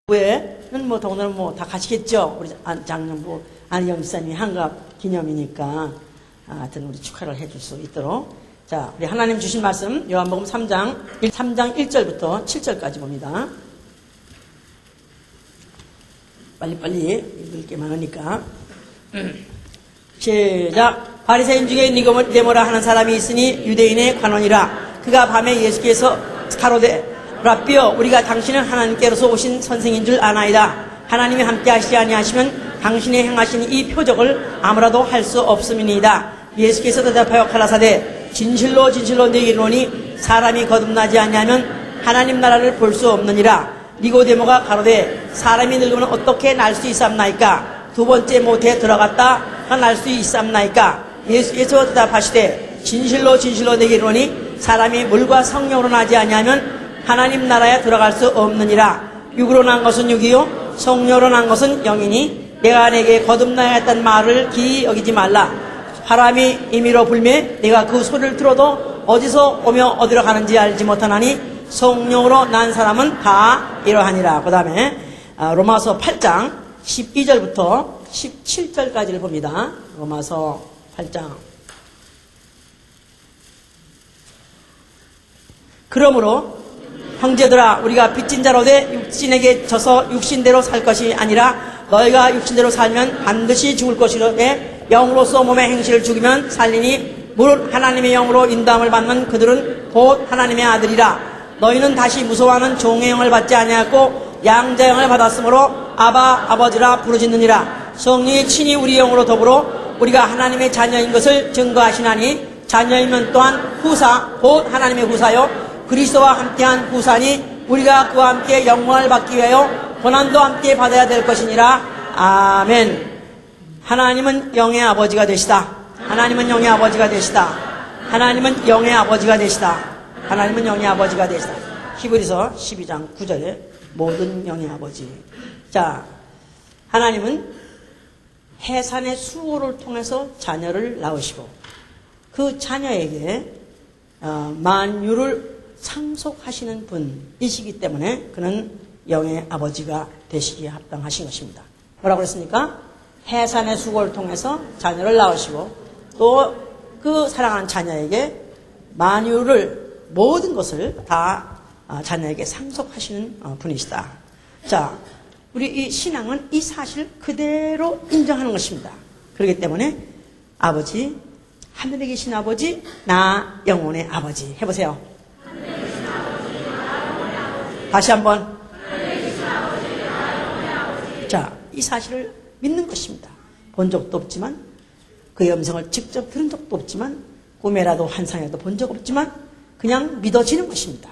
외에는 뭐 더군다나 뭐 다 가시겠죠. 우리 장년부 안희영 집사님이 한갑 기념이니까 하여튼 우리 축하를 해줄 수 있도록. 자, 우리 하나님 주신 말씀 요한복음 3장 1절부터 7절까지 봅니다. 빨리빨리 읽을 게 많으니까. 시작. 바리새인 중에 니고데모라 하는 사람이 있으니 유대인의 관원이라. 그가 밤에 예수께서 가로되 라삐여, 우리가 당신은 하나님께로서 오신 선생인 줄 아나이다. 하나님이 함께 하시지 아니하시면 당신이 행하신 이 표적을 아무라도 할 수 없음이니이다. 예수께서 대답하여 가라사대 진실로 진실로 네게 이르노니 사람이 거듭나지 아니하면 하나님 나라를 볼 수 없느니라. 니고데모가 가로되 사람이 늙으면 어떻게 날 수 있삼나이까? 두 번째 못에 들어갔다 날 수 있삼나이까? 예수께서 대답하시되 진실로 진실로 네게 이르노니 사람이 물과 성령으로 나지 아니하면 하나님 나라에 들어갈 수 없느니라. 육으로 난 것은 육이요 성령으로 난 것은 영이니 내가 내게 거듭나야 했단 말을 기이 여기지 말라. 바람이 임의로 불매 내가 그 소리를 들어도 어디서 오며 어디로 가는지 알지 못하나니 성령으로 난 사람은 다 이러하니라. 그 다음에 로마서 8장 12절부터 17절까지를 봅니다. 로마서 8장. 그러므로 형제들아, 우리가 빚진 자로 돼 육신에게 져서 육신대로 살 것이 아니라 너희가 육신대로 살면 반드시 죽을 것이로되 영으로서 몸의 행실을 죽이면 살리니 무릇 하나님의 영으로 인도함을 받는 그들은 곧 하나님의 아들이라. 너희는 다시 무서워하는 종의 영을 받지 아니하였고 양자 영을 받았으므로 아바 아버지라 부르짖느니라. 성령이 친히 우리 영으로 더불어 우리가 하나님의 자녀인 것을 증거하시나니 자녀이면 또한 후사 곧 하나님의 후사요 그리스도와 함께한 후사니 우리가 그와 함께 영광을 받기 위하여 고난도 함께 받아야 될 것이니라. 아멘. 하나님은 영의 아버지가 되시다. 하나님은 영의 아버지가 되시다. 하나님은 영의 아버지가 되시다. 하나님은 영의 아버지가 되시다. 히브리서 12장 9절에 모든 영의 아버지. 자, 하나님은 해산의 수고를 통해서 자녀를 낳으시고 그 자녀에게 만유를 상속하시는 분이시기 때문에 그는 영의 아버지가 되시기에 합당하신 것입니다. 뭐라고 그랬습니까? 해산의 수고를 통해서 자녀를 낳으시고 또 그 사랑하는 자녀에게 만유를 모든 것을 다 자녀에게 상속하시는 분이시다. 자, 우리 이 신앙은 이 사실을 그대로 인정하는 것입니다. 그렇기 때문에 아버지, 하늘에 계신 아버지, 나 영혼의 아버지 해보세요. 다시 한번. 자, 이 사실을 믿는 것입니다. 본 적도 없지만 그의 음성을 직접 들은 적도 없지만 꿈에라도 환상에도 본 적 없지만 그냥 믿어지는 것입니다.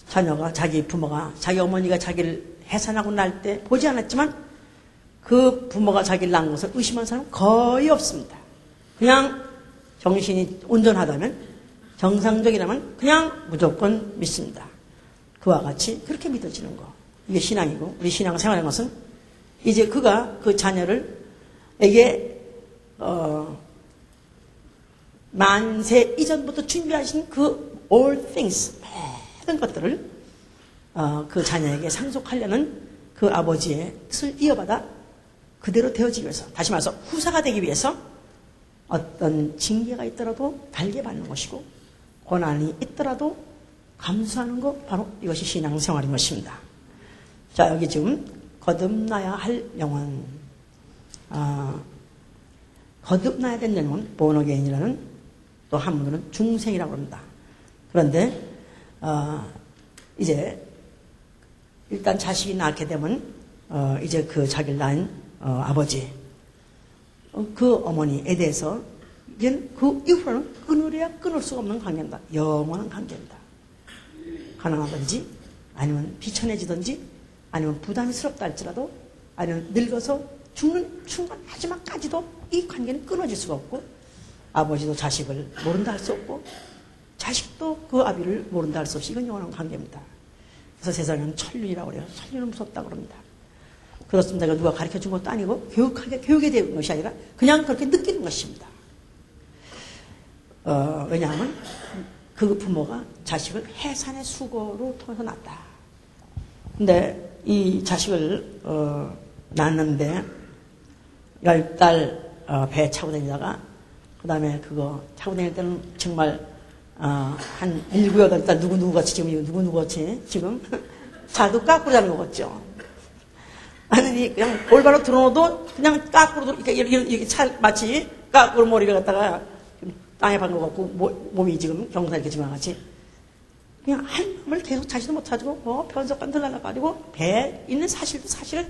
자녀가 자기 부모가 자기 어머니가 자기를 해산하고 날 때 보지 않았지만 그 부모가 자기를 낳은 것을 의심한 사람은 거의 없습니다. 그냥 정신이 온전하다면 정상적이라면 그냥 무조건 믿습니다. 그와 같이 그렇게 믿어지는 거. 이게 신앙이고 우리 신앙 생활하는 것은 이제 그가 그 자녀를에게 만세 이전부터 준비하신 그 all things 모든 것들을 그 자녀에게 상속하려는 그 아버지의 뜻을 이어받아 그대로 되어지기 위해서 다시 말해서 후사가 되기 위해서 어떤 징계가 있더라도 달게 받는 것이고 고난이 있더라도 감수하는 것 바로 이것이 신앙생활인 것입니다. 자, 여기 지금 거듭나야 할 영혼, 거듭나야 될 영혼, born-again이라는 또 한문으로는 중생이라고 합니다. 그런데 이제 일단 자식이 낳게 되면 이제 그 자기를 낳은 아버지, 그 어머니에 대해서 이제는 그 이후로는 끊으려야 끊을 수가 없는 관계입니다. 영원한 관계입니다. 가난하든지 아니면 비천해지든지 아니면 부담스럽다 할지라도 아니면 늙어서 죽는 순간 마지막까지도 이 관계는 끊어질 수가 없고 아버지도 자식을 모른다 할 수 없고 자식도 그 아비를 모른다 할 수 없이 이건 영원한 관계입니다. 그래서 세상에는 천륜이라고 그래요. 천륜은 무섭다고 그럽니다. 그렇습니다. 누가 가르쳐 준 것도 아니고 교육에 대한 것이 아니라 그냥 그렇게 느끼는 것입니다. 왜냐하면 그 부모가 자식을 해산의 수고로 통해서 낳았다. 근데 이 자식을 낳았는데 10달 배 차고 다니다가 그 다음에 그거 차고 다닐 때는 정말 한 7, 8달 누구같이 지금 누구같이 지금 자도 까꾸로 자는 거 같죠. 아니 그냥 올바로 들어놓어도 그냥 까꾸로 이렇게 마치 까꾸로 머리를 갖다가 땅에 박는 것 같고 몸이 지금 경사 이렇게 지나가지. 그냥 한 마음을 계속 자지도 못하고 뭐 변석관 들러나가지고 배에 있는 사실도 사실은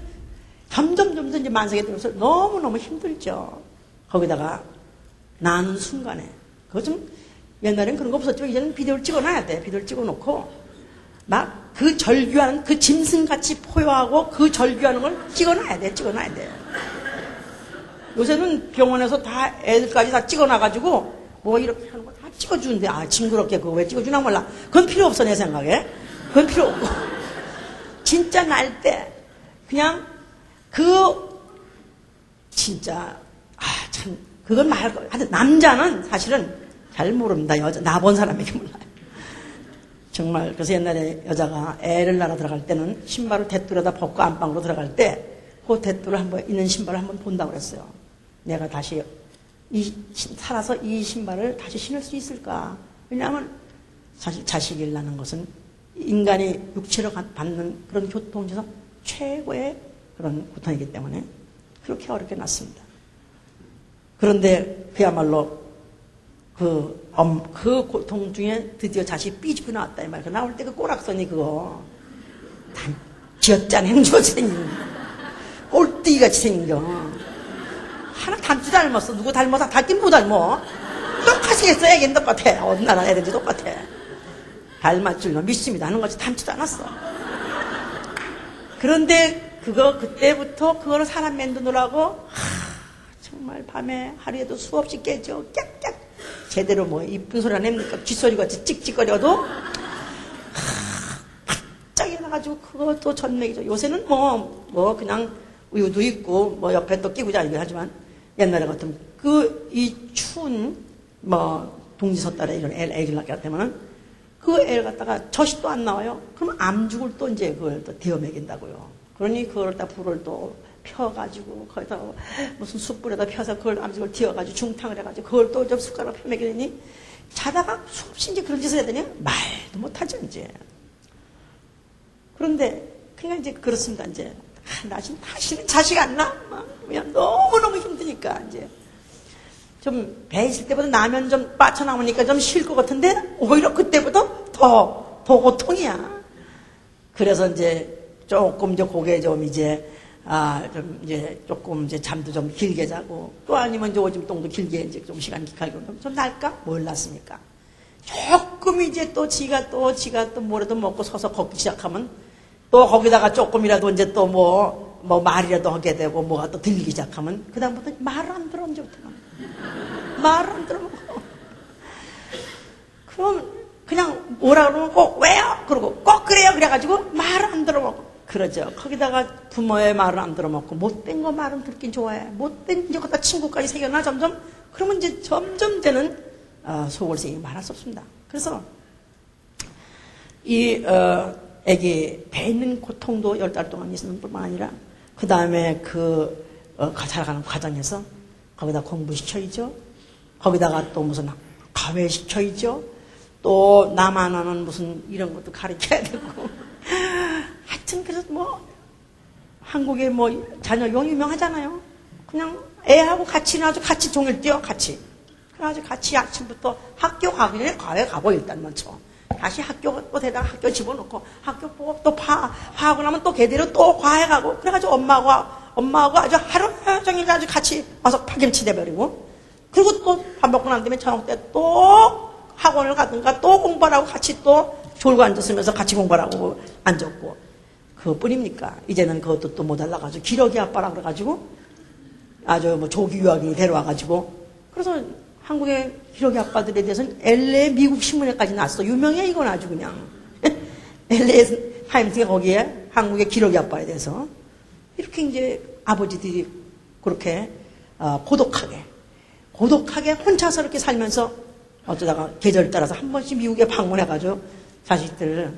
점점 이제 만성에 들어서 너무너무 힘들죠. 거기다가 나는 순간에 그거 좀 옛날엔 그런 거 없었지만 이제는 비디오를 찍어놔야 돼. 비디오를 찍어놓고 막 그 절규하는 그 짐승같이 포효하고 그 절규하는 걸 찍어놔야 돼. 요새는 병원에서 다 애들까지 다 찍어놔가지고 뭐 이렇게 하는 거 다 찍어주는데 징그럽게 그거 왜 찍어주나 몰라. 그건 필요 없어 내 생각에. 그건 필요 없고 진짜 날 때 그냥 진짜 참 그건 하여튼 남자는 사실은 잘 모릅니다. 여자 나 본 사람에게 몰라요. 정말 그래서 옛날에 여자가 애를 낳아 들어갈 때는 신발을 대뚜레다 벗고 안방으로 들어갈 때 그 대뚜레 한번 있는 신발을 한번 본다고 그랬어요. 내가 다시 살아서 이 신발을 다시 신을 수 있을까? 왜냐하면 사실 자식을 낳는 것은 인간이 육체로 받는 그런 고통 중에서 최고의 그런 고통이기 때문에 그렇게 어렵게 낳습니다. 그런데 그야말로 그 고통 중에 드디어 자식이 삐지고 나왔다 이 말이야. 나올 때 그 꼬락선이 그거 쥐어짠 행주같이 생긴 꼴뚜기같이 생긴 거 하나 닮지도 닮았어. 누구 닮아서 닮긴 못 닮어. 똑같이 했어. 애기는 똑같아. 어느 나라 애든지 똑같아. 닮을 줄로 믿습니다 하는 거지 닮지도 않았어. 그런데 그때부터 그거를 사람 만드느라고 정말 밤에 하루에도 수없이 깨져. 깍깍 제대로 뭐 이쁜 소리가 냅니까? 쥐소리같이 찍찍거려도 바짝 일어나가지고 그것도 전맥이죠. 요새는 뭐 그냥 우유도 있고 뭐 옆에 또 끼고 자기도 하지만 옛날에 같으면 이 추운 동지섣달에 이런 애를 낳게 되면은 그 애를 갖다가 젖이 또 안 나와요. 그럼 암죽을 또 이제 그걸 또 데워 먹인다고요. 그러니 그걸 다 불을 또 펴가지고 거기다가 무슨 숯불에다 펴서 그걸 암죽을 튀어가지고 중탕을 해가지고 그걸 또 좀 숟가락으로 펴 먹이더니 자다가 수없이 이제 그런 짓을 하더니 말도 못하죠 이제. 그런데 그냥 이제 그렇습니다 이제. 나 지금 다시는 자식 안 낳아. 그냥 너무너무 힘드니까 이제 좀 배 있을 때보다 나면 좀 빠쳐나오니까 좀 쉴 것 같은데 오히려 그때보다 더 고통이야. 그래서 이제 조금 이제 고개 좀 이제 좀 이제 조금 이제 잠도 좀 길게 자고 또 아니면 이제 오줌똥도 길게 이제 좀 시간 기칼고 좀 날까? 뭘 났습니까? 조금 이제 또 지가 또 뭐라도 먹고 서서 걷기 시작하면 또 거기다가 조금이라도 이제 또 뭐 말이라도 하게 되고 뭐가 또 들리기 시작하면 그다음부터 말을 안 들어 이제부터 말을 안 들어. 그럼 그냥 뭐라 그러면 꼭 왜요? 그러고 꼭 그래요. 그래가지고 말을 안 들어먹고 그러죠. 거기다가 부모의 말을 안 들어먹고 못된 거 말은 듣긴 좋아해. 못된 이제 거기다 친구까지 새겨놔 점점. 그러면 이제 점점 되는 속을생이 말할 수 없습니다. 그래서 애기 배 있는 고통도 10달 동안 있는 뿐만 아니라 그 다음에 살아가는 과정에서 거기다 공부시켜야죠. 거기다가 또 무슨 가외시켜야죠. 또 나만 아는 무슨 이런 것도 가르쳐야 되고. 하여튼 그래서 한국에 자녀 용 유명하잖아요. 그냥 애하고 같이 나와서 같이 종일 뛰어 같이. 그래가지고 같이 아침부터 학교 가기 전에 과외 가고 일단 먼저. 다시 학교 또 대다가 학교 집어넣고 학교 보고 또 파하고 나면 또 걔대로 또 과외 가고 그래가지고 엄마하고 아주 하루 종일 아주 같이 와서 파김치 돼버리고 그리고 또 밥 먹고 난 다음에 저녁 때 또 학원을 가든가 또 공부를 하고 같이 또 졸고 앉았으면서 같이 공부를 하고 앉았고 그것뿐입니까? 이제는 그것도 또 모자라가지고 기러기 아빠라 그래가지고 아주 조기 유학이 데려와가지고 그래서 한국의 기러기 아빠들에 대해서는 LA 미국 신문에까지 났어. 유명해 이건 아주 그냥 LA 타임스가 거기에 한국의 기러기 아빠에 대해서 이렇게 이제 아버지들이 그렇게 고독하게 혼자서 이렇게 살면서 어쩌다가 계절 따라서 한 번씩 미국에 방문해가지고 자식들을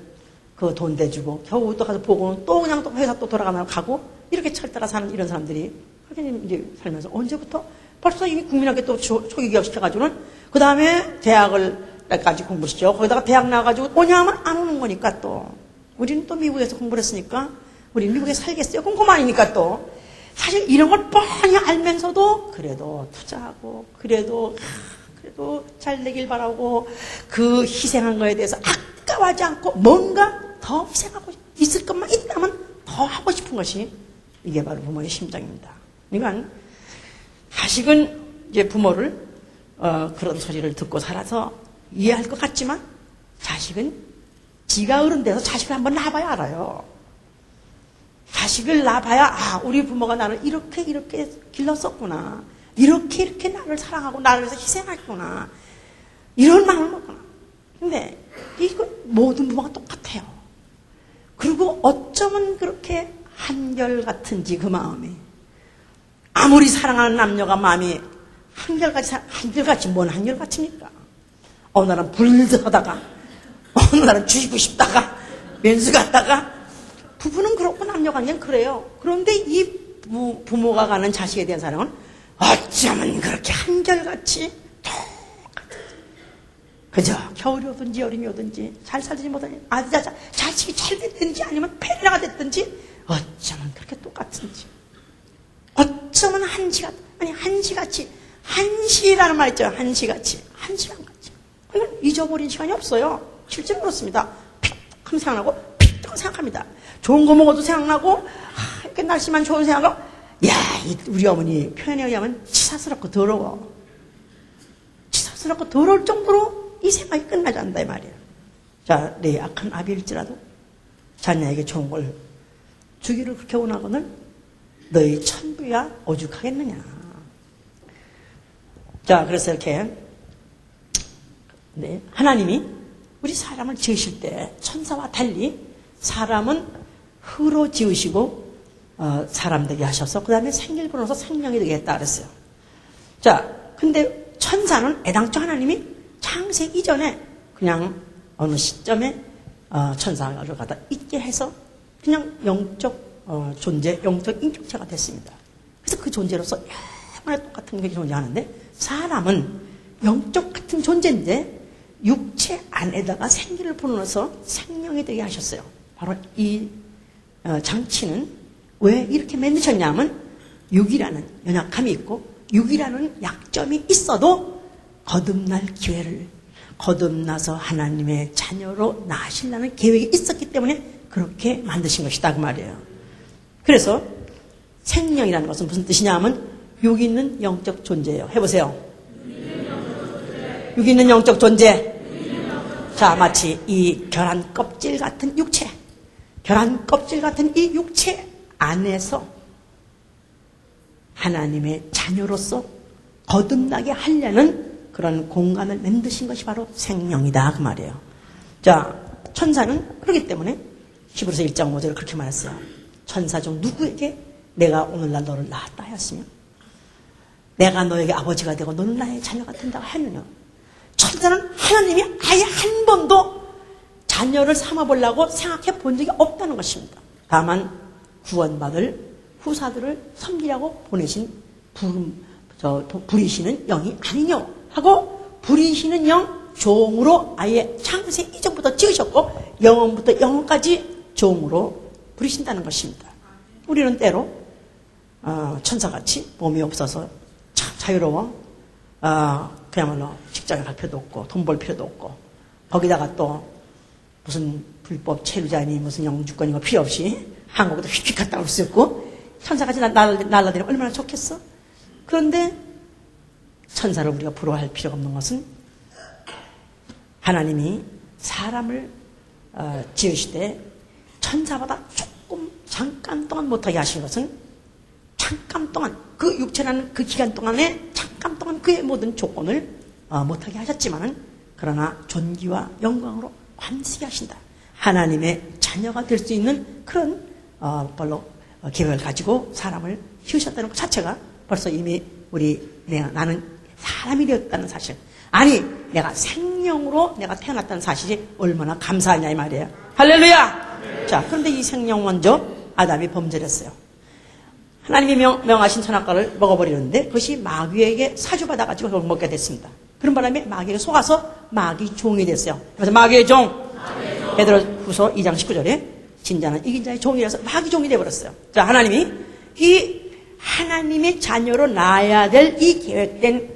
그 돈 대주고 겨우 또 가서 보고는 또 그냥 또 회사 또 가고 이렇게 철따라 사는 이런 사람들이 하긴 이제 살면서 언제부터 벌써 이미 국민학교 또 초기 개업 시켜가지고는 그 다음에 대학을까지 공부시죠. 거기다가 대학 나와가지고 오냐 하면 안 오는 거니까 또 우리는 또 미국에서 공부를 했으니까 우리 미국에 살겠어요. 꼼꼼하니까 또 사실 이런 걸 뻔히 알면서도 그래도 투자하고 그래도 잘 되길 바라고 그 희생한 거에 대해서 아까워하지 않고 뭔가 더 희생하고 있을 것만 있다면 더 하고 싶은 것이 이게 바로 부모의 심정입니다. 그러니까 자식은 이제 부모를 그런 소리를 듣고 살아서 이해할 것 같지만 자식은 지가 어른 돼서 자식을 한번 낳아봐야 알아요. 자식을 낳아봐야 우리 부모가 나를 이렇게 길렀었구나. 이렇게 나를 사랑하고 나를 위해서 희생했구나. 이런 마음을 먹구나. 근데 이거 모든 부모가 똑같아요. 그리고 어쩌면 그렇게 한결같은지 그 마음이 아무리 사랑하는 남녀가 마음이 한결같이 뭔 한결같습니까? 어느 날은 불들하다가 어느 날은 죽이고 싶다가 면수 갔다가 부부는 그렇고 남녀관계는 그래요. 그런데 이 부모가 가는 자식에 대한 사랑은 어쩌면 그렇게 한결같이 똑같은지 그저 겨울이 오든지 여름이 오든지 잘 살든지 못하든지 자식이 잘 됐든지 아니면 폐례가 됐든지 어쩌면 그렇게 똑같은지 어쩌면 한시라는 말 있죠. 한시랑 같이. 그건 잊어버린 시간이 없어요. 실제로 그렇습니다. 픽 생각나고 픽 생각합니다. 좋은 거 먹어도 생각나고 이렇게 날씨만 좋은 생각하고 우리 어머니 표현에 의하면 치사스럽고 더러워. 치사스럽고 더러울 정도로 이 생각이 끝나지 않는다 이 말이에요. 자, 내 악한 아비일지라도 자녀에게 좋은 걸 주기를 그렇게 원하거늘 너희 천부야 오죽하겠느냐. 자, 그래서 이렇게 하나님이 우리 사람을 지으실 때 천사와 달리 사람은 흐로 지으시고 사람 되게 하셔서 그 다음에 생기를 불어넣어서 생명이 되게 했다 그랬어요. 자, 근데 천사는 애당초 하나님이 창세 이전에 그냥 어느 시점에 천사를 갖다 있게 해서 그냥 영적 존재, 영적 인격체가 됐습니다. 그래서 그 존재로서 영원히 똑같은 게 존재하는데 사람은 영적 같은 존재인데 육체 안에다가 생기를 불어넣어서 생명이 되게 하셨어요. 바로 이 장치는 왜 이렇게 만드셨냐면 육이라는 연약함이 있고 육이라는 약점이 있어도 거듭날 기회를 거듭나서 하나님의 자녀로 나시려는 계획이 있었기 때문에 그렇게 만드신 것이다 그 말이에요. 그래서 생명이라는 것은 무슨 뜻이냐 하면 육이 있는 영적 존재예요. 해보세요. 육이 있는 영적 존재. 자, 마치 이 계란 껍질 같은 육체, 계란 껍질 같은 이 육체 안에서 하나님의 자녀로서 거듭나게 하려는 그런 공간을 만드신 것이 바로 생명이다 그 말이에요. 자, 천사는 그렇기 때문에 히브리서 1장 5절을 그렇게 말했어요. 천사 중 누구에게 내가 오늘날 너를 낳았다 하였으며 내가 너에게 아버지가 되고 너는 나의 자녀가 된다고 하느냐. 천사는 하나님이 아예 한 번도 자녀를 삼아보려고 생각해 본 적이 없다는 것입니다. 다만 구원받을 후사들을 섬기라고 보내신 부리시는 영이 아니뇨 하고 부리시는 영 종으로 아예 창세 이전부터 지으셨고 영원부터 영원까지 종으로 부리신다는 것입니다. 우리는 때로 천사같이 몸이 없어서 참 자유로워 그야말로 직장에 갈 필요도 없고 돈 벌 필요도 없고 거기다가 또 무슨 불법 체류자니 무슨 영주권이고 필요 없이 한국에도 휙휙 갔다 올 수 있고 천사같이 날라다니면 얼마나 좋겠어? 그런데 천사를 우리가 부러워할 필요가 없는 것은 하나님이 사람을 지으실 때 천사보다 조금 잠깐 동안 못하게 하신 것은 잠깐 동안 그 육체라는 그 기간 동안에 잠깐 동안 그의 모든 조건을 못하게 하셨지만은 그러나 존귀와 영광으로 완수하게 하신다. 하나님의 자녀가 될 수 있는 그런 별로 계획을 가지고 사람을 키우셨다는 것 자체가 벌써 이미 나는 사람이 되었다는 사실, 아니, 내가 생명으로 내가 태어났다는 사실이 얼마나 감사하냐 이 말이에요. 할렐루야! 자, 그런데 이 생명 먼저 아담이 범죄를 했어요. 하나님이 명하신 선악과를 먹어버리는데 그것이 마귀에게 사주받아가지고 그걸 먹게 됐습니다. 그런 바람에 마귀에게 속아서 마귀 종이 됐어요. 그래서 마귀의 종. 베드로후서 2장 19절에 진자는 이긴 자의 종이라서 마귀 종이 되어버렸어요. 자, 하나님이 이 하나님의 자녀로 낳아야 될 이 계획된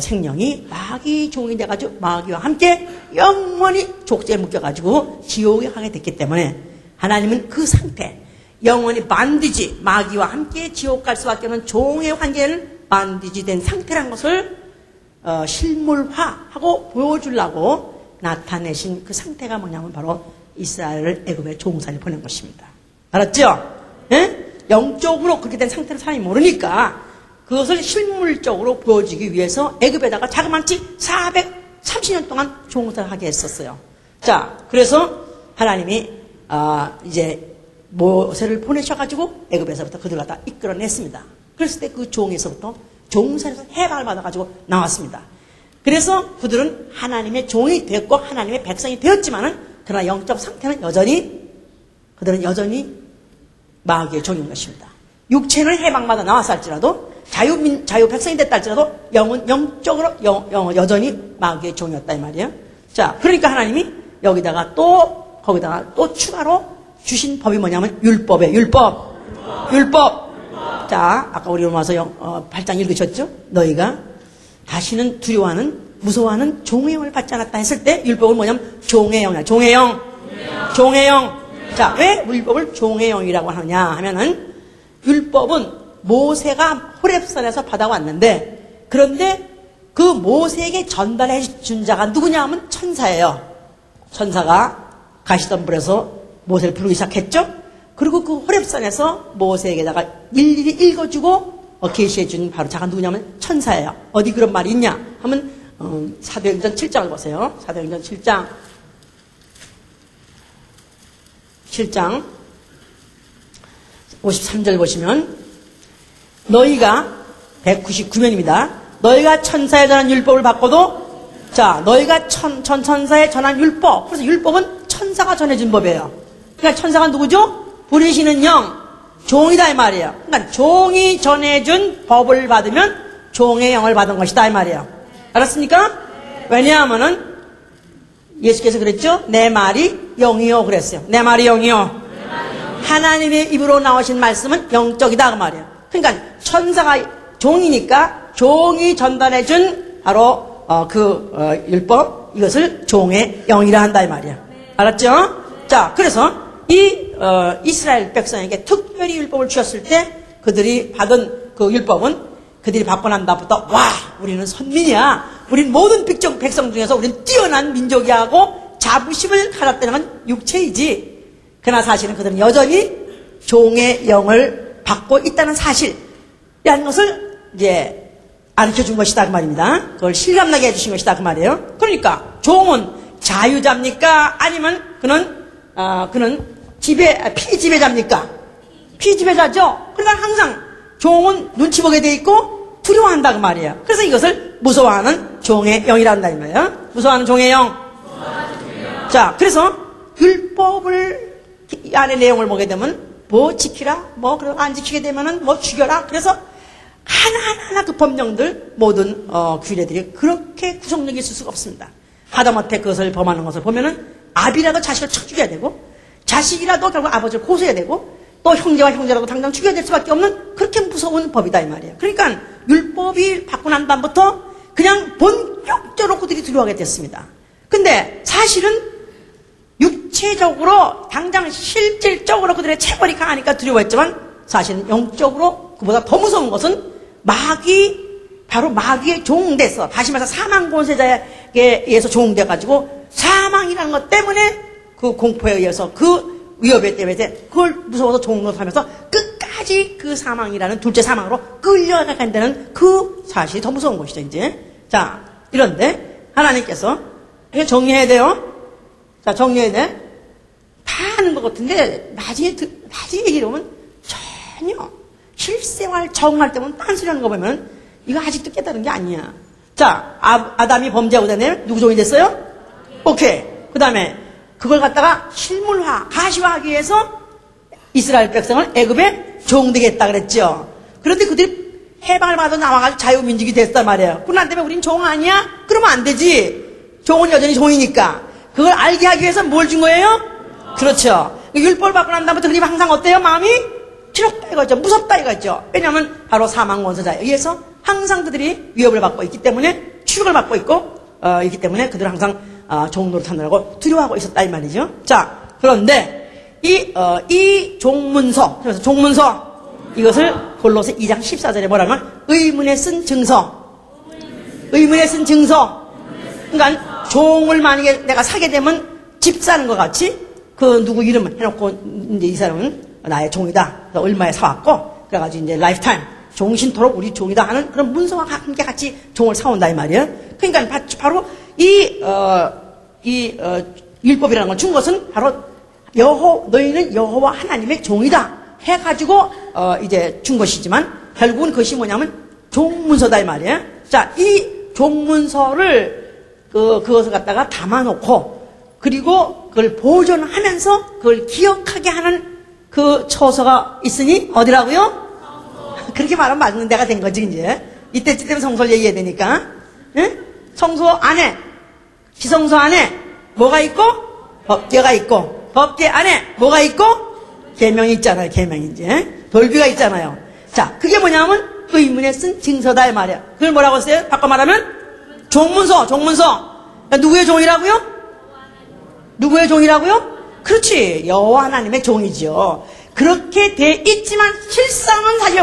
생명이 마귀 종이 돼가지고 마귀와 함께 영원히 족제에 묶여가지고 지옥에 가게 됐기 때문에 하나님은 그 상태, 영원히 반드시 마귀와 함께 지옥 갈 수밖에 없는 종의 관계는 반드시 된 상태란 것을 실물화하고 보여주려고 나타내신 그 상태가 뭐냐면 바로 이스라엘을 애굽의 종살이 보낸 것입니다. 알았죠? 예? 영적으로 그렇게 된 상태를 사람이 모르니까 그것을 실물적으로 보여주기 위해서 애굽에다가 자그마치 430년 동안 종살을 하게 했었어요. 자, 그래서 하나님이 이제 모세를 보내셔가지고 애굽에서부터 그들을 다 이끌어냈습니다. 그랬을 때 그 종에서부터 종살에서 해방을 받아가지고 나왔습니다. 그래서 그들은 하나님의 종이 되었고 하나님의 백성이 되었지만은 그러나 영적 상태는 그들은 여전히 마귀의 종인 것입니다. 육체는 해방받아 나왔다 할지라도 자유 백성이 됐다 할지라도 영은 영적으로 여전히 마귀의 종이었다 이 말이에요. 자, 그러니까 하나님이 거기다가 또 추가로 주신 법이 뭐냐면 율법이에요. 율법. 자, 아까 우리 로마서 8장 읽으셨죠? 너희가 다시는 무서워하는 종의 영을 받지 않았다 했을 때 율법은 뭐냐면 종의 영이야. 종의 영. 자, 왜 율법을 종의 영이라고 하느냐 하면은 율법은 모세가 호렙산에서 받아왔는데 그런데 그 모세에게 전달해 준 자가 누구냐 하면 천사예요. 천사가 가시덤불에서 모세를 부르기 시작했죠. 그리고 그 호렙산에서 모세에게다가 일일이 읽어주고 계시해준 바로 자가 누구냐면 천사예요. 어디 그런 말이 있냐 하면 사도행전 7장을 보세요. 사도행전 7장 53절 보시면 너희가 199면입니다. 너희가 천사에 전한 율법을 받고도 자 너희가 천사에 전한 율법 그래서 율법은 천사가 전해준 법이에요. 그러니까 천사가 누구죠? 부리시는 영 종이다 이 말이에요. 그러니까 종이 전해준 법을 받으면 종의 영을 받은 것이다 이 말이에요. 알았습니까? 왜냐하면은 예수께서 그랬죠? 내 말이 영이요 그랬어요. 내 말이 영이요. 하나님의 입으로 나오신 말씀은 영적이다 그 말이에요. 그러니까 천사가 종이니까 종이 전달해준 바로 율법 이것을 종의 영이라 한다 이 말이에요. 알았죠? 자, 그래서 이스라엘 백성에게 특별히 율법을 주셨을 때 그들이 받은 그 율법은 그들이 받고 난 다음부터 와 우리는 선민이야. 우린 모든 백성 중에서 우린 뛰어난 민족이야 하고 자부심을 가졌다는 건 육체이지. 그러나 사실은 그들은 여전히 종의 영을 받고 있다는 사실이라는 것을 이제 가르쳐준 것이다 그 말입니다. 그걸 실감나게 해주신 것이다 그 말이에요. 그러니까 종은 자유자입니까? 아니면 그는 피지배자입니까? 피지배자죠. 그러니까 항상 종은 눈치 보게 돼 있고 두려워한다 그 말이에요. 그래서 이것을 무서워하는 종의 영이라 한다 이 말이에요. 무서워하는 종의 영. 자, 그래서 율법을 안에 내용을 보게 되면 뭐 지키라, 그리고 안 지키게 되면은 죽여라. 그래서 하나하나 그 법령들 모든 규례들이 그렇게 구성력이 있을 수가 없습니다. 하다못해 그것을 범하는 것을 보면은 아비라도 자식을 쳐 죽여야 되고 자식이라도 결국 아버지를 고소해야 되고 또 형제와 형제라도 당장 죽여야 될 수밖에 없는 그렇게 무서운 법이다 이 말이에요. 그러니까 율법이 받고 난 다음부터 그냥 본격적으로 그들이 두려워하게 됐습니다. 근데 사실은 육체적으로 당장 실질적으로 그들의 체벌이 강하니까 두려워했지만 사실은 영적으로 그보다 더 무서운 것은 바로 마귀의 종돼서 다시 말해서 사망 권세자에 의해서 종돼가지고 사망이라는 것 때문에 그 공포에 의해서 그 위협에 때문에 그걸 무서워서 종노하면서 끝까지 그 사망이라는 둘째 사망으로 끌려간다는 그 사실이 더 무서운 것이죠 이제. 자, 이런데 하나님께서 이게 정리해야 돼요. 자, 정리해야 돼. 다 하는 것 같은데 나중에 얘기를 보면 전혀 실생활 적응할 때면 딴소리 하는 거 보면 이거 아직도 깨달은 게 아니야. 자, 아담이 범죄하고 다음에 누구 종이 됐어요? 오케이. 그 다음에 그걸 갖다가 실물화, 가시화하기 위해서 이스라엘 백성을 애굽에 종되게 했다 그랬죠. 그런데 그들이 해방을 받아 나와가지고 자유민족이 됐단 말이에요. 그런 때문에 우린 종 아니야? 그러면 안 되지. 종은 여전히 종이니까. 그걸 알게 하기 위해서 뭘 준 거예요? 그렇죠. 율법을 받고 난 다음부터 그들이 항상 어때요? 마음이 두렵다 이거죠. 무섭다 이거죠. 왜냐하면 바로 사망 원소자에 의해서 항상 그들이 위협을 받고 있기 때문에 추격을 받고 있기 때문에 그들은 항상 종 노릇하느라고 두려워하고 있었다 이 말이죠. 자, 그런데 이 종문서, 그래서 종문서 이것을 골로새 2장 14절에 뭐라면 의문에 쓴 증서, 의문에 쓴 증서. 그러니까 종을 만약에 내가 사게 되면 집 사는 것 같이 그 누구 이름을 해놓고 이제 이 사람은 나의 종이다. 얼마에 사왔고 그래가지고 이제 라이프타임 종신토록 우리 종이다 하는 그런 문서와 함께 같이 종을 사온다 이 말이에요. 그러니까 바로 이 율법이라는 걸 준 것은 바로 너희는 여호와 하나님의 종이다 해가지고 이제 준 것이지만 결국은 그것이 뭐냐면 종문서다 이 말이에요. 자, 이 종문서를 그것을 갖다가 담아놓고 그리고 그걸 보존하면서 그걸 기억하게 하는 그 처서가 있으니 어디라고요? 그렇게 말하면 맞는 데가 된 거지 이제. 이때쯤 되면 성서를 얘기해야 되니까. 응? 성소 안에, 지성소 안에 뭐가 있고? 법궤가 있고, 법궤 안에 뭐가 있고? 계명이 있잖아요. 계명이 이제 돌비가 있잖아요. 자, 그게 뭐냐면 의문에 쓴 증서다 이 말이야. 그걸 뭐라고 써요? 바꿔 말하면 종문서. 그러니까 누구의 종이라고요? 누구의 종이라고요? 그렇지, 여호와 하나님의 종이지요. 그렇게 돼 있지만 실상은 사실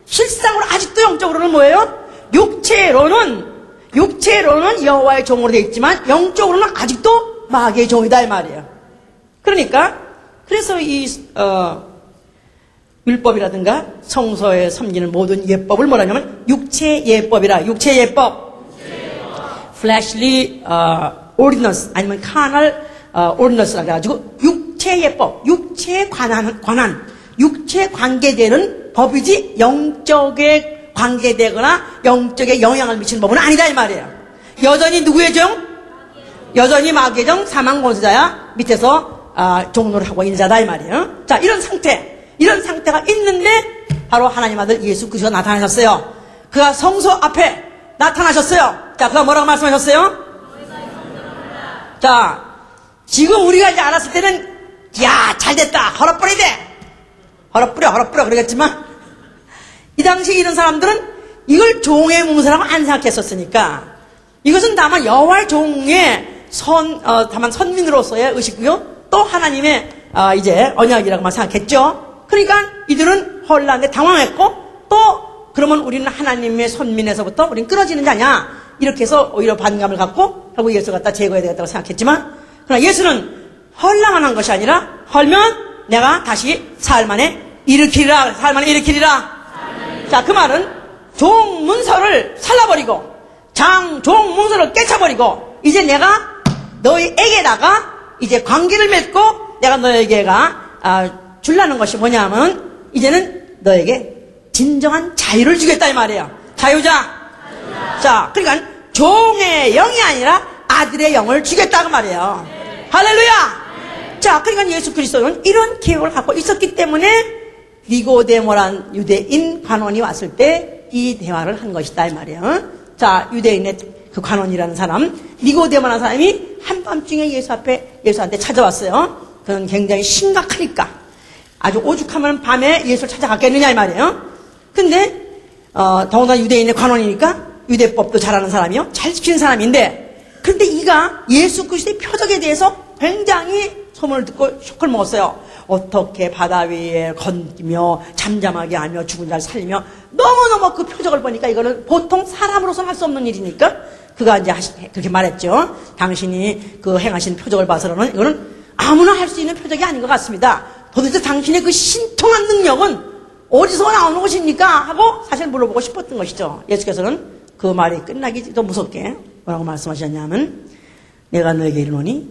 실상으로 아직도 영적으로는 뭐예요? 육체로는 여호와의 종으로 돼 있지만 영적으로는 아직도 마귀의 종이다 이 말이에요. 그러니까 그래서 이 율법이라든가 성서에 섬기는 모든 예법을 뭐라냐면 육체 예법이라. 육체 예법. fleshly ordinance 아니면 carnal ordinance라 그래가지고 육체 예법, 육체에 관한 육체에 관계되는 법이지 영적에 관계되거나 영적에 영향을 미치는 법은 아니다 이 말이에요. 여전히 누구의 종? 여전히 마귀의 종, 사망 권세자야 밑에서 종노를 하고 있는 자다 이 말이에요. 자, 이런 상태가 있는데 바로 하나님 아들 예수 그리스도가 나타나셨어요. 그가 성소 앞에 나타나셨어요. 자, 그가 뭐라고 말씀하셨어요? 자, 지금 우리가 이제 알았을 때는 야, 잘됐다, 헐어뿌리대, 헐어뿌려 그러겠지만 이 당시 이런 사람들은 이걸 종의 뭉서라고 안 생각했었으니까 이것은 다만 여호와의 종의 다만 선민으로서의 의식이고요, 또 하나님의 이제 언약이라고만 생각했죠. 그러니까 이들은 혼란에 당황했고, 또 그러면 우리는 하나님의 선민에서부터 우리는 끊어지는 자냐 이렇게 해서 오히려 반감을 갖고 결국 예수 갖다 제거해야 되겠다고 생각했지만, 그러나 예수는 헐랑만 한 것이 아니라 헐면 내가 다시 사흘 만에 일으키리라. 자, 그 말은 종문서를 살라버리고 종문서를 깨쳐버리고 이제 내가 너희에게다가 이제 관계를 맺고 내가 너에게가 주려는 것이 뭐냐면 이제는 너에게 진정한 자유를 주겠다 이 말이에요. 자유자. 자, 그러니까 종의 영이 아니라 아들의 영을 주겠다 그 말이에요. 할렐루야. 자, 그러니까 예수 그리스도는 이런 계획을 갖고 있었기 때문에 니고데모란 유대인 관원이 왔을 때 이 대화를 한 것이다 이 말이에요. 자, 유대인의 그 관원이라는 사람, 니고데모라는 사람이 한밤중에 예수한테 찾아왔어요. 그는 굉장히 심각하니까 아주 오죽하면 밤에 예수를 찾아갔겠느냐 이 말이에요. 근데 더군다나 유대인의 관원이니까 유대법도 잘하는 사람이요, 잘 지키는 사람인데, 그런데 이가 예수 그리스도의 표적에 대해서 굉장히 소문을 듣고 쇼크를 먹었어요. 어떻게 바다 위에 건기며 잠잠하게 하며 죽은 자를 살리며, 너무너무 그 표적을 보니까 이거는 보통 사람으로서는 할 수 없는 일이니까 그가 이제 그렇게 말했죠. 당신이 그 행하신 표적을 봐서는 이거는 아무나 할 수 있는 표적이 아닌 것 같습니다. 도대체 당신의 그 신통한 능력은 어디서 나오는 것입니까? 하고 사실 물어보고 싶었던 것이죠. 예수께서는 그 말이 끝나기 더 무섭게 뭐라고 말씀하셨냐면, 내가 너에게 이르노니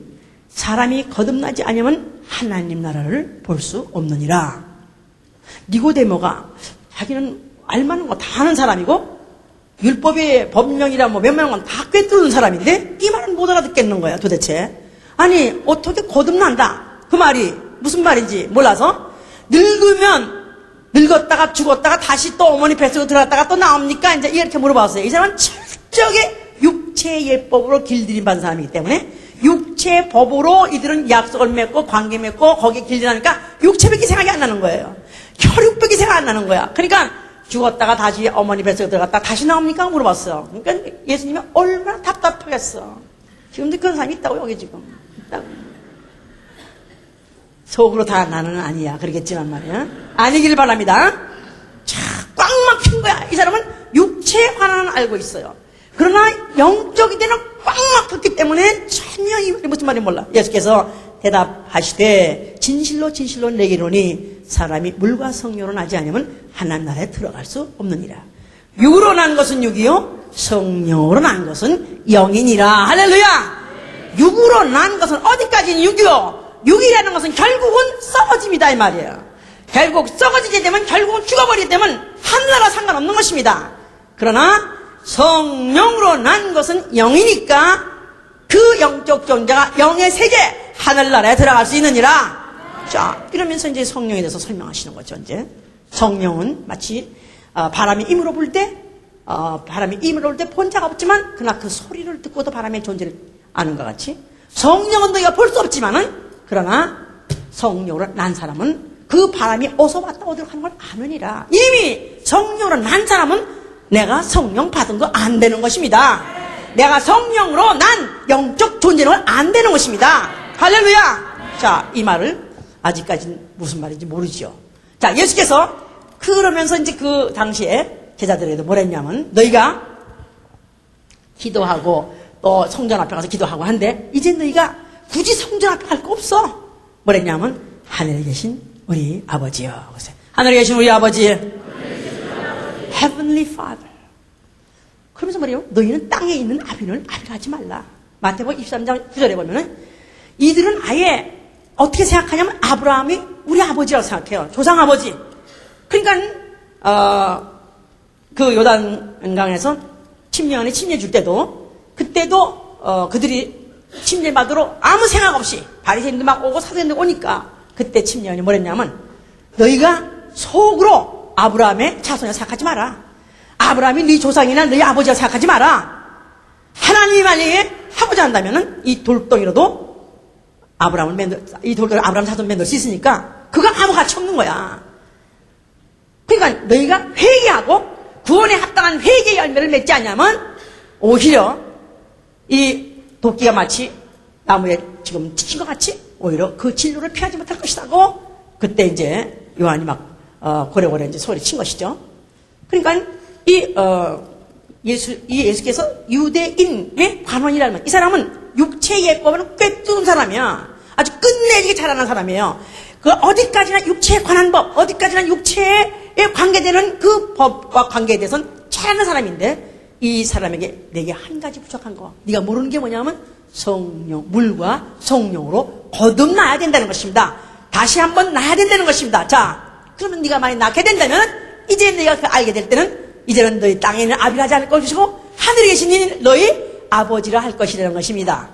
사람이 거듭나지 않으면 하나님 나라를 볼 수 없느니라. 니고데모가 자기는 알만한 거 다 하는 사람이고 율법의 법령이라 뭐 몇몇 건 다 꿰뚫는 사람인데 이 말은 못 알아듣겠는 거야 도대체. 아니 어떻게 거듭난다 그 말이 무슨 말인지 몰라서 늙으면 늙었다가 죽었다가 다시 또 어머니 뱃속에 들어갔다가 또 나옵니까? 이제 이렇게 물어봤어요. 이 사람은 철저하게 육체의 예법으로 길들임 받은 사람이기 때문에 육체의 법으로 이들은 약속을 맺고 관계 맺고 거기에 길들이니까 육체밖에 생각이 안 나는 거예요. 혈육밖에 생각 안 나는 거야. 그러니까 죽었다가 다시 어머니 뱃속에 들어갔다가 다시 나옵니까? 물어봤어요. 그러니까 예수님이 얼마나 답답하겠어. 지금도 그런 사람이 있다고 여기 지금 있다고. 속으로 다 나는 아니야 그러겠지만 말이야. 아니길 바랍니다. 꽉 막힌 거야. 이 사람은 육체에 관한 알고 있어요. 그러나 영적인 데는 꽉 막혔기 때문에 전혀 이 말이 무슨 말인지 몰라. 예수께서 대답하시되 진실로 진실로 내게 이르노니 사람이 물과 성령으로 나지 않으면 하나님 나라에 들어갈 수 없느니라. 육으로 난 것은 육이요 성령으로 난 것은 영이니라. 할렐루야. 육으로 난 것은 어디까지는 육이요. 육이라는 것은 결국은 썩어집니다 이 말이에요. 결국 썩어지게 되면 결국은 죽어버리게 되면 하늘나라 상관없는 것입니다. 그러나 성령으로 난 것은 영이니까 그 영적 존재가 영의 세계 하늘나라에 들어갈 수 있느니라. 자, 이러면서 이제 성령에 대해서 설명하시는 거죠. 이제 성령은 마치 바람이 임으로 불 때 바람이 임으로 불 때 본자가 없지만 그러나 그 소리를 듣고도 바람의 존재를 아는 것 같이 성령은 너희가 볼 수 없지만은 그러나 성령으로 난 사람은 그 바람이 어서 왔다 어디로 가는 걸 아느니라. 이미 성령으로 난 사람은 내가 성령 받은 거 안 되는 것입니다. 내가 성령으로 난 영적 존재는 안 되는 것입니다. 할렐루야. 자, 이 말을 아직까지는 무슨 말인지 모르죠. 자, 예수께서 그러면서 이제 그 당시에 제자들에게도 뭐랬냐면 너희가 기도하고 또 성전 앞에 가서 기도하고 한데 이제 너희가 굳이 성전 앞에 갈 거 없어. 뭐랬냐면 하늘에 계신 우리 아버지요. 하늘에 계신 우리 아버지 Heavenly Father. 그러면서 뭐래요? 너희는 땅에 있는 아비를 하지 말라. 마태복음 23장 9절에 보면은 이들은 아예 어떻게 생각하냐면 아브라함이 우리 아버지라고 생각해요. 조상 아버지. 그러니까 그 요단강에서 침례원에 침례 줄 때도 그때도 그들이 침례 받으러 아무 생각 없이 바리새인들 막 오고 사도인들 오니까 그때 침례원이 뭐랬냐면 너희가 속으로 아브라함의 자손이라 생각하지 마라. 아브라함이 네 조상이나 너희 아버지라 생각하지 마라. 하나님이 만약에 하고자 한다면은 이 돌덩이로도 아브라함을 이 돌덩이로 아브라함 자손 만들 수 있으니까 그가 아무 가치 없는 거야. 그러니까 너희가 회개하고 구원에 합당한 회개의 열매를 맺지 않냐면 오히려 이 도끼가 마치 나무에 지금 찍힌 것 같이 오히려 그 진로를 피하지 못할 것이라고 그때 이제 요한이 막 고래고래 이제 소리 친 것이죠. 그러니까 예수께서 유대인의 관원이라는 말. 이 사람은 육체의 예법을 꿰뚫은 사람이야. 아주 끝내주게 잘하는 사람이에요. 그 어디까지나 육체에 관한 법, 어디까지나 육체에 관계되는 그 법과 관계에 대해서는 잘하는 사람인데 이 사람에게 내게 한 가지 부족한 거. 네가 모르는 게 뭐냐면 성령, 물과 성령으로 거듭나야 된다는 것입니다. 다시 한번 나야 된다는 것입니다. 자, 그러면 네가 많이 낳게 된다면 이제 네가 그 알게 될 때는 이제는 너희 땅에 있는 아비라 하지 않을 것이고 하늘에 계신 너희 아버지라 할 것이라는 것입니다.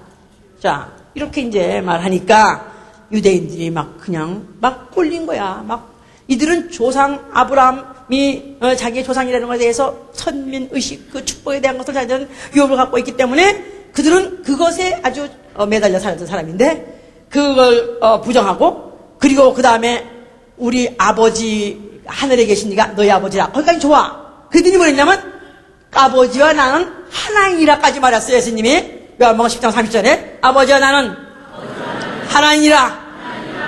자, 이렇게 이제 말하니까 유대인들이 막 그냥 막 꼴린 거야. 막 이들은 조상 아브라함이 자기의 조상이라는 것에 대해서 선민의식 그 축복에 대한 것을 자기들은 유업을 갖고 있기 때문에 그들은 그것에 아주 매달려 살았던 사람인데 그걸 부정하고 그리고 그 다음에 우리 아버지 하늘에 계신 네가 너희 아버지라 거기까지 좋아. 그들이 뭐랬냐면 아버지와 나는 하나이라까지 말했어요. 예수님이 요한복음 10장 30절에 아버지와 나는 하나이라.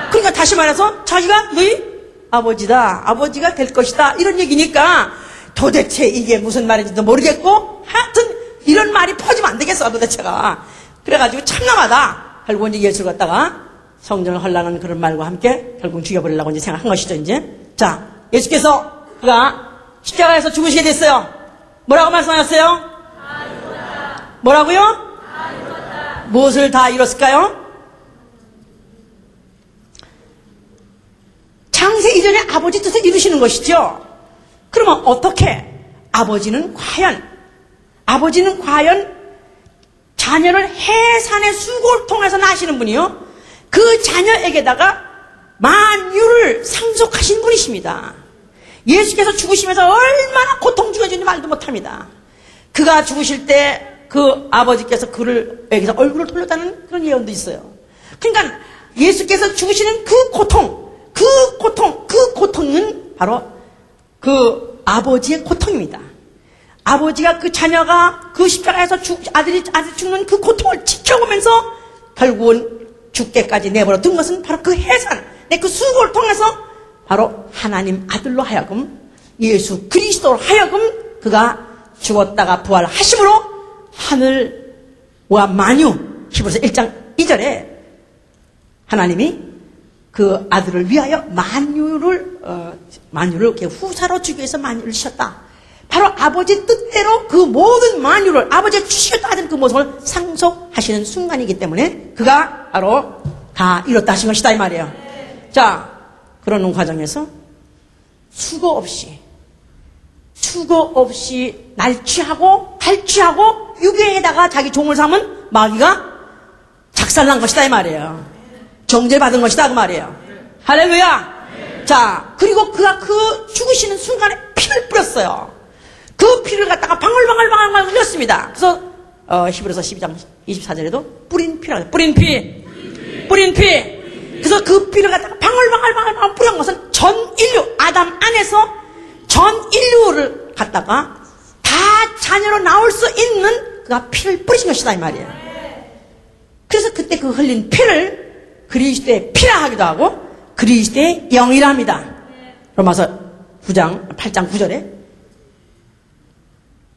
그러니까 다시 말해서 자기가 너희 아버지다, 아버지가 될 것이다 이런 얘기니까 도대체 이게 무슨 말인지도 모르겠고 하여튼 이런 말이 퍼지면 안 되겠어 도대체가. 그래가지고 참남하다 결국 이제 예수를 갖다가 성전을 헐라는 그런 말과 함께 결국 죽여버리려고 이제 생각한 것이죠. 이제 자, 예수께서 그가 십자가에서 죽으시게 됐어요. 뭐라고 말씀하셨어요? 뭐라고요? 무엇을 다 이뤘을까요? 창세 이전에 아버지 뜻을 이루시는 것이죠. 그러면 어떻게 아버지는 과연 아버지는 과연 자녀를 해산의 수고를 통해서 낳으시는 분이요, 그 자녀에게다가 만유를 상속하신 분이십니다. 예수께서 죽으시면서 얼마나 고통 주어지는지 말도 못합니다. 그가 죽으실 때 그 아버지께서 그를 여기서 얼굴을 돌렸다는 그런 예언도 있어요. 그러니까 예수께서 죽으시는 그 고통은 바로 그 아버지의 고통입니다. 아버지가 그 자녀가 그 십자가에서 아들이 죽는 그 고통을 지켜보면서 결국은 죽게까지 내버려 둔 것은 바로 그 해산, 그 수고를 통해서 바로 하나님 아들로 하여금, 예수 그리스도로 하여금 그가 죽었다가 부활하심으로 하늘과 만유, 히브리서 1장 2절에 하나님이 그 아들을 위하여 만유를 이렇게 후사로 주기 위해서 만유를 주셨다. 바로 아버지 뜻대로 그 모든 만유를 아버지가 주시겠다 하는 그 모습을 상속하시는 순간이기 때문에 그가 바로 다 이뤘다 하신 것이다 이 말이에요. 자, 그러는 과정에서 수고 없이 날취하고 탈취하고 유괴에다가 자기 종을 삼은 마귀가 작살난 것이다 이 말이에요. 정죄받은 것이다 그 말이에요. 할렐루야. 자, 그리고 그가 그 죽으시는 순간에 피를 뿌렸어요. 그 피를 갖다가 방울방울 흘렸습니다. 그래서 히브리서 12장 24절에도 뿌린 피라고 해요. 뿌린 피. 그래서 그 피를 갖다가 방울방울 뿌린 것은 전 인류, 아담 안에서 전 인류를 갖다가 다 자녀로 나올 수 있는 그가 피를 뿌리신 것이다 이 말이에요. 그래서 그때 그 흘린 피를 그리스도의 피라 하기도 하고 그리스도의 영이라 합니다. 로마서 8장 9절에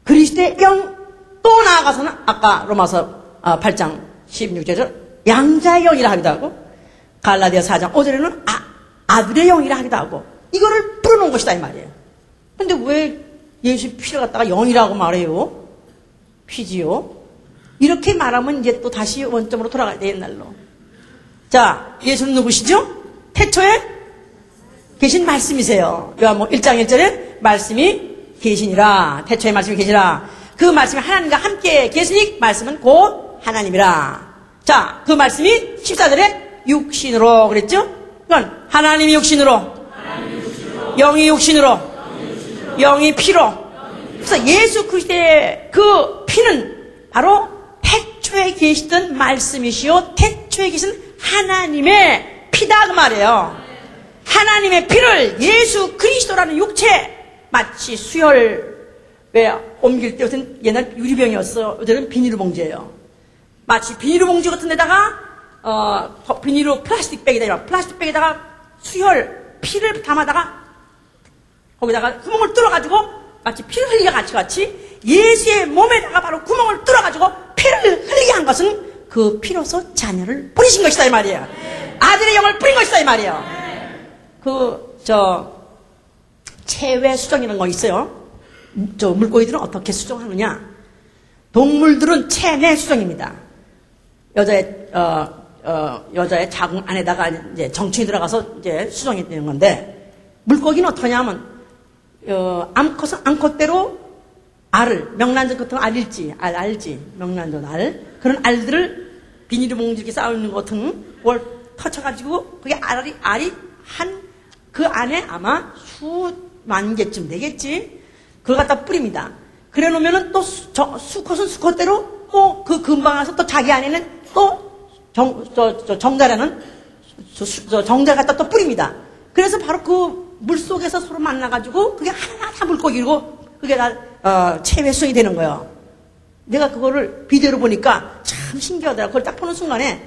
그리스도의 영, 또 나아가서는 아까 로마서 8장 16절 양자의 영이라 하기도 하고 갈라디아 4장 5절에는 아들의 영이라 하기도 하고 이거를 뿌려놓은 것이다 이 말이에요. 근데 왜 예수 피를 갖다가 영이라고 말해요? 피지요? 이렇게 말하면 이제 또 다시 원점으로 돌아가야 돼, 옛날로. 자, 예수는 누구시죠? 태초에 계신 말씀이세요. 요한복음 1장 1절에 말씀이 계시니라. 태초에 말씀이 계시라. 그 말씀이 하나님과 함께 계시니 말씀은 곧 하나님이라. 자, 그 말씀이 14절에 육신으로 그랬죠? 그건 하나님이 육신으로, 영이 육신으로, 영이 피로. 그래서 예수 그리스도의 그 피는 바로 태초에 계시던 말씀이시요 태초에 계신 하나님의 피다 그 말이에요. 하나님의 피를 예수 그리스도라는 육체, 마치 수혈 왜 옮길 때 요새는 옛날 유리병이었어. 요새는 비닐봉지예요. 마치 비닐봉지 같은 데다가 비닐로 플라스틱 백에다가 수혈 피를 담아다가 거기다가 구멍을 뚫어가지고 마치 피를 흘리게 같이 예수의 몸에다가 바로 구멍을 뚫어가지고 피를 흘리게 한 것은 그 피로서 자녀를 뿌리신 것이다 이 말이에요. 아들의 영을 뿌린 것이다 이 말이에요. 체외 수정이라는 거 있어요. 물고기들은 어떻게 수정하느냐? 동물들은 체내 수정입니다. 여자의 자궁 안에다가 이제 정충이 들어가서 이제 수정이 되는 건데, 물고기는 어떻게 하냐면 암컷은 암컷대로 알을, 명란젓 같은 알일지, 알지, 명란젓 알, 그런 알들을 비닐봉지 이렇게 쌓아있는 것 같은 걸 터쳐가지고, 그게 알이 그 안에 아마 수만 개쯤 되겠지? 그걸 갖다 뿌립니다. 그래 놓으면은 또 수컷은 수컷대로 또 그 근방 와서 또 자기 안에는 또 정자라는 정자 갖다 또 뿌립니다. 그래서 바로 그 물 속에서 서로 만나가지고 그게 하나 다 물고기고 그게 다 체외수정이 되는 거예요. 내가 그거를 비디오로 보니까 참 신기하더라고. 그걸 딱 보는 순간에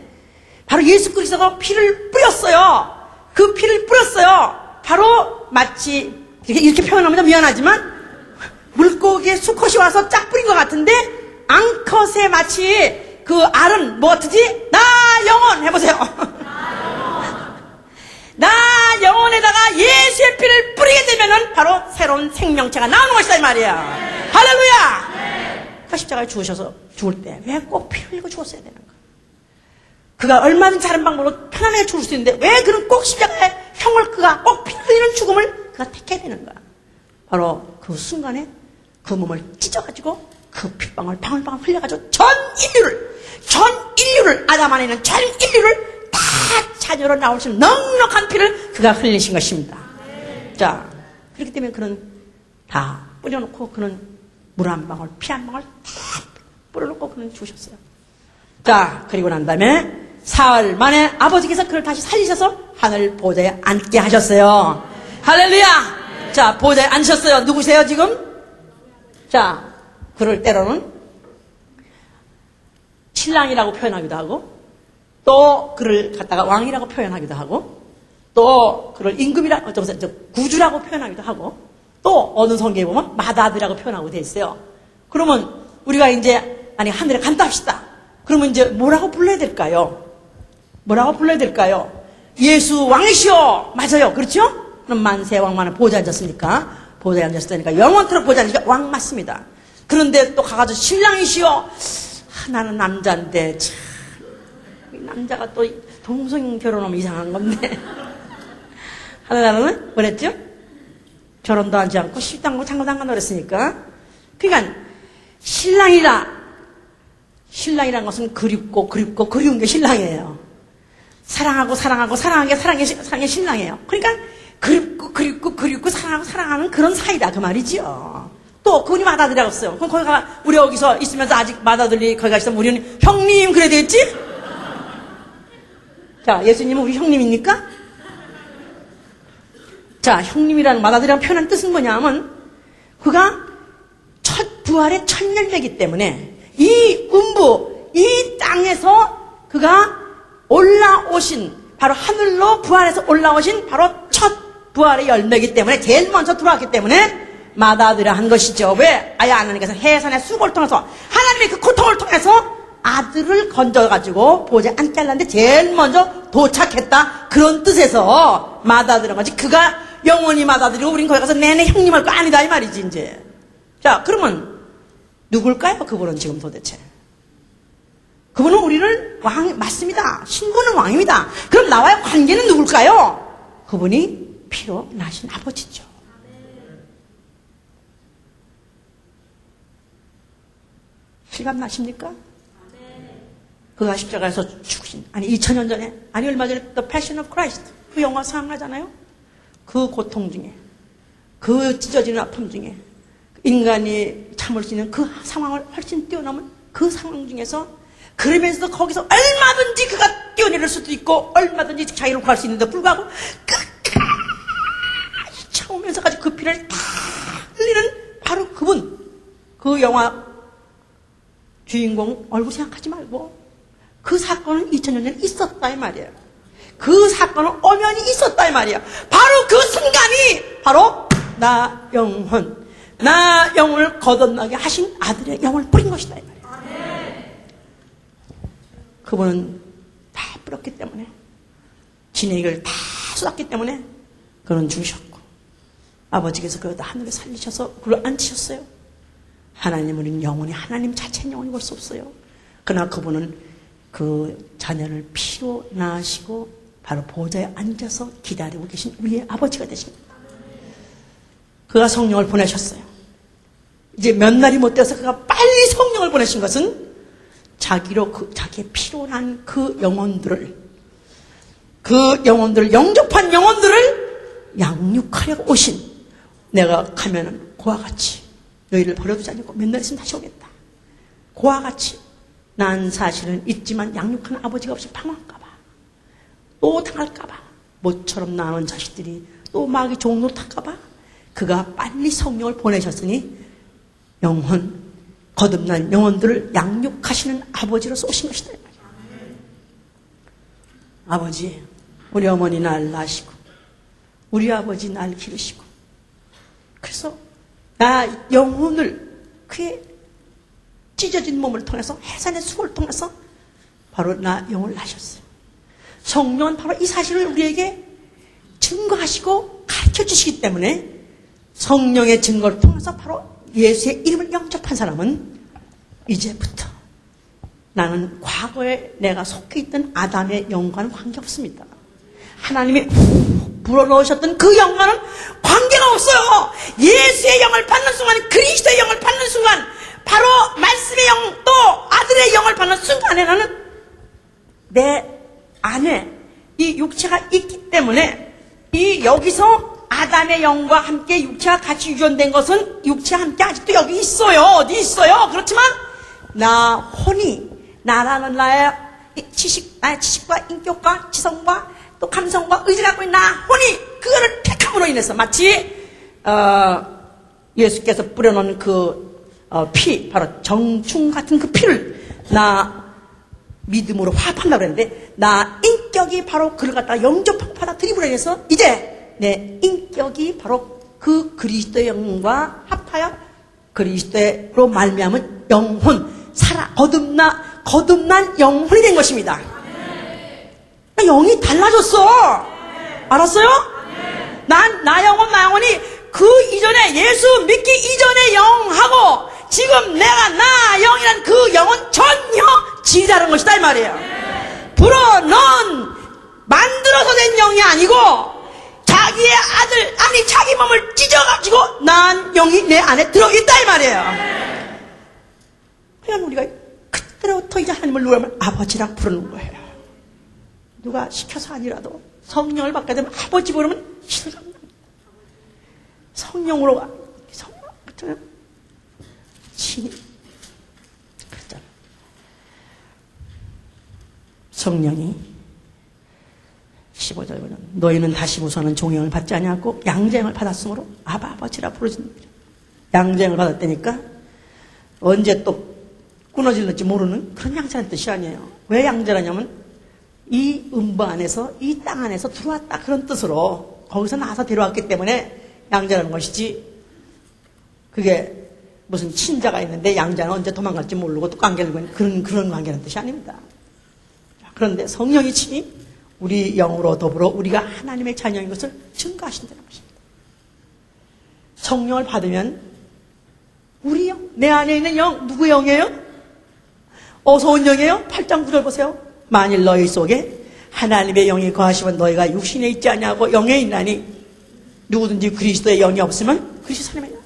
바로 예수 그리스도가 피를 뿌렸어요. 그 피를 뿌렸어요. 바로 마치 이렇게 표현하면 미안하지만 물고기의 수컷이 와서 짝 뿌린 것 같은데 암컷에 마치 그 알은 뭐 같으지? 나 영혼 해보세요. 나 영혼에다가 예수의 피를 뿌리게 되면은 바로 새로운 생명체가 나오는 것이다 이 말이야. 할렐루야. 그 십자가에 죽을 때 왜 꼭 피 흘리고 죽었어야 되는가? 그가 얼마든지 다른 방법으로 편안하게 죽을 수 있는데 왜 그런 꼭 십자가에 그가 꼭 피 흘리는 죽음을 그가 택해야 되는가? 바로 그 순간에 그 몸을 찢어가지고 그 핏방울 방울방울 흘려가지고 전 인류를 아담 안에 있는 전 인류를 다 자녀로 나올 수 있는 넉넉한 피를 그가 흘리신 것입니다. 자, 그렇기 때문에 그는 다 뿌려놓고 그는 물 한 방울 피 한 방울 다 뿌려놓고 그는 죽으셨어요. 자, 그리고 난 다음에 사흘 만에 아버지께서 그를 다시 살리셔서 하늘 보좌에 앉게 하셨어요. 할렐루야! 자, 보좌에 앉으셨어요. 누구세요 지금? 자, 그럴 때로는 신랑이라고 표현하기도 하고, 또 그를 갖다가 왕이라고 표현하기도 하고, 또 그를 임금이라, 구주라고 표현하기도 하고, 또 어느 성경에 보면 맏아들이라고 표현하고 돼 있어요. 그러면 우리가 이제 하늘에 간다 합시다. 그러면 이제 뭐라고 불러야 될까요? 뭐라고 불러야 될까요? 예수 왕이시오. 맞아요. 그렇죠? 그럼 만세 왕만은 보좌에 앉았으니까, 보좌에 앉았으니까 영원토록 보좌에 앉으니까 왕 맞습니다. 그런데 또 가가지고 신랑이시오. 나는 남자인데 참 남자가 또 동성 결혼하면 이상한 건데 하나는 뭐랬죠? 결혼도 하지 않고 식당도 장가도 안 간다고 그랬으니까. 그러니까 신랑이란 것은 그립고 그리운 게 신랑이에요. 사랑하게 신랑이에요. 그러니까 그립고 사랑하는 그런 사이다 그 말이죠. 또 그분이 맏아들이라고 했어요. 그럼 거기가 우리 여기서 있으면서 아직 맏아들이 거기 가시면 우리는 형님 그래야 되겠지? 자, 예수님은 우리 형님입니까? 자, 형님이라는 맏아들이라는 표현한 뜻은 뭐냐면 그가 첫 부활의 첫 열매이기 때문에 이 땅에서 그가 올라오신 바로 하늘로 부활해서 올라오신 바로 첫 부활의 열매이기 때문에 제일 먼저 들어왔기 때문에 맏아들이라 한 것이죠. 왜? 아야 하나님께서 해산의 수고를 통해서 하나님의 그 고통을 통해서 아들을 건져가지고 보좌에 앉게 하려는데 제일 먼저 도착했다. 그런 뜻에서 맏아들인 거지. 그가 영원히 맏아들이고 우린 거기 가서 내내 형님 할 거 아니다 이 말이지 이제. 자, 그러면 누굴까요? 그분은 지금 도대체. 그분은 우리를 왕 맞습니다. 신분은 왕입니다. 그럼 나와의 관계는 누굴까요? 그분이 피로 나신 아버지죠. 실감 나십니까? 그가 십자가에서 죽으신, 2000년 전에, 얼마 전에 The Passion of Christ 그 영화 상하잖아요. 그 고통 중에, 그 찢어지는 아픔 중에 인간이 참을 수 있는 그 상황을 훨씬 뛰어넘은 그 상황 중에서 그러면서도 거기서 얼마든지 그가 뛰어내릴 수도 있고 얼마든지 자유를 구할 수 있는데 불구하고 끝까지 참으면서까지 그 피를 다 흘리는 바로 그분. 그 영화 주인공 얼굴 생각하지 말고 그 사건은 2000년 전에 있었다 이 말이에요. 그 사건은 엄연히 있었다 이 말이에요. 바로 그 순간이 바로 나 영혼을 거듭나게 하신 아들의 영혼을 뿌린 것이다 이 말이에요. 그분은 다 뿌렸기 때문에 진액을 다 쏟았기 때문에 그는 죽으셨고 아버지께서 그를 하늘에 살리셔서 그를 앉히셨어요. 하나님은 영원히 하나님 자체는 영원히 볼 수 없어요. 그러나 그분은 그 자녀를 피로 낳으시고 바로 보좌에 앉아서 기다리고 계신 우리의 아버지가 되십니다. 그가 성령을 보내셨어요. 이제 몇 날이 못 되어서 그가 빨리 성령을 보내신 것은 자기의 피로 난 그 영혼들을 영접한 영혼들을 양육하려고 오신, 내가 가면은 그와 같이 너희를 버려두지 않고 몇 날 있으면 다시 오겠다. 그와 같이 난 사실은 있지만 양육하는 아버지가 없이 방황할까봐, 또 당할까봐, 모처럼 낳은 자식들이 또 마귀 종로 탈까봐 그가 빨리 성령을 보내셨으니 거듭난 영혼들을 양육하시는 아버지로서 오신 것이다. 아버지, 우리 어머니 날 낳으시고 우리 아버지 날 기르시고 그래서 나 영혼을 그의 찢어진 몸을 통해서 해산의 수고를 통해서 바로 나 영혼을 낳으셨어요. 성령은 바로 이 사실을 우리에게 증거하시고 가르쳐 주시기 때문에 성령의 증거를 통해서 바로 예수의 이름을 영접한 사람은 이제부터 나는 과거에 내가 속해 있던 아담의 영과는 관계없습니다. 하나님이 불어넣으셨던 그 영과는 관계가 없어요. 예수의 영을 받는 순간, 그리스도의 영을 받는 순간 바로 말씀의 영 또 아들의 영을 받는 순간에 나는 내 안에 이 육체가 있기 때문에 이 여기서 아담의 영과 함께 육체가 같이 유전된 것은 육체와 함께 아직도 여기 있어요. 어디 있어요? 그렇지만 나 혼이 나라는 나의 나의 지식과 인격과 지성과 또 감성과 의지를 갖고 있는 나 혼이 그거를 택함으로 인해서 마치 예수께서 뿌려놓은 그 피, 바로 정충 같은 그 피를 나 믿음으로 화합한다고 그랬는데 나 인격이 바로 그를 갖다가 영접하고 받아들임으로 인해서 이제 내 인격이 바로 그 그리스도의 영과 합하여 그리스도로 말미암은 영혼 거듭난 영혼이 된 것입니다. 영이 달라졌어. 알았어요? 나 영혼이 그 이전에 예수 믿기 이전의 영하고 지금 내가 나 영이란 그 영은 전혀 질이 다른 것이다 이 말이에요. 불어넣은 만들어서 된 영이 아니고 자기의 아들 아니 자기 몸을 찢어가지고 난 영이 내 안에 들어있다 이 말이에요. 그냥 우리가 그때부터 이제 하나님을 누구라면 아버지라 부르는 거예요. 누가 시켜서 아니라도 성령을 받게 되면 아버지 부르면 실감납니다. 성령으로 가. 성령 그렇잖아요. 신이 그렇잖아요. 성령이 15절 보면 너희는 다시 우선은 종영을 받지 아니하고 양자형을 받았으므로 아버지라 부르신다. 양자형을 받았다니까 언제 또 끊어질지 모르는 그런 양자라는 뜻이 아니에요. 왜 양자라냐면 이 음부 안에서 이 땅 안에서 들어왔다 그런 뜻으로 거기서 나와서 데려왔기 때문에 양자라는 것이지 그게 무슨 친자가 있는데 양자는 언제 도망갈지 모르고 또 관계를 그런 관계라는 뜻이 아닙니다. 그런데 성령이 친히 우리 영으로 더불어 우리가 하나님의 자녀인 것을 증거하신다는 것입니다. 성령을 받으면 우리 영, 내 안에 있는 영, 누구 영이에요? 어서 온 영이에요? 8장 9절 보세요. 만일 너희 속에 하나님의 영이 거하시면 너희가 육신에 있지 아니하고 영에 있나니 누구든지 그리스도의 영이 없으면 그리스도 사람이에요.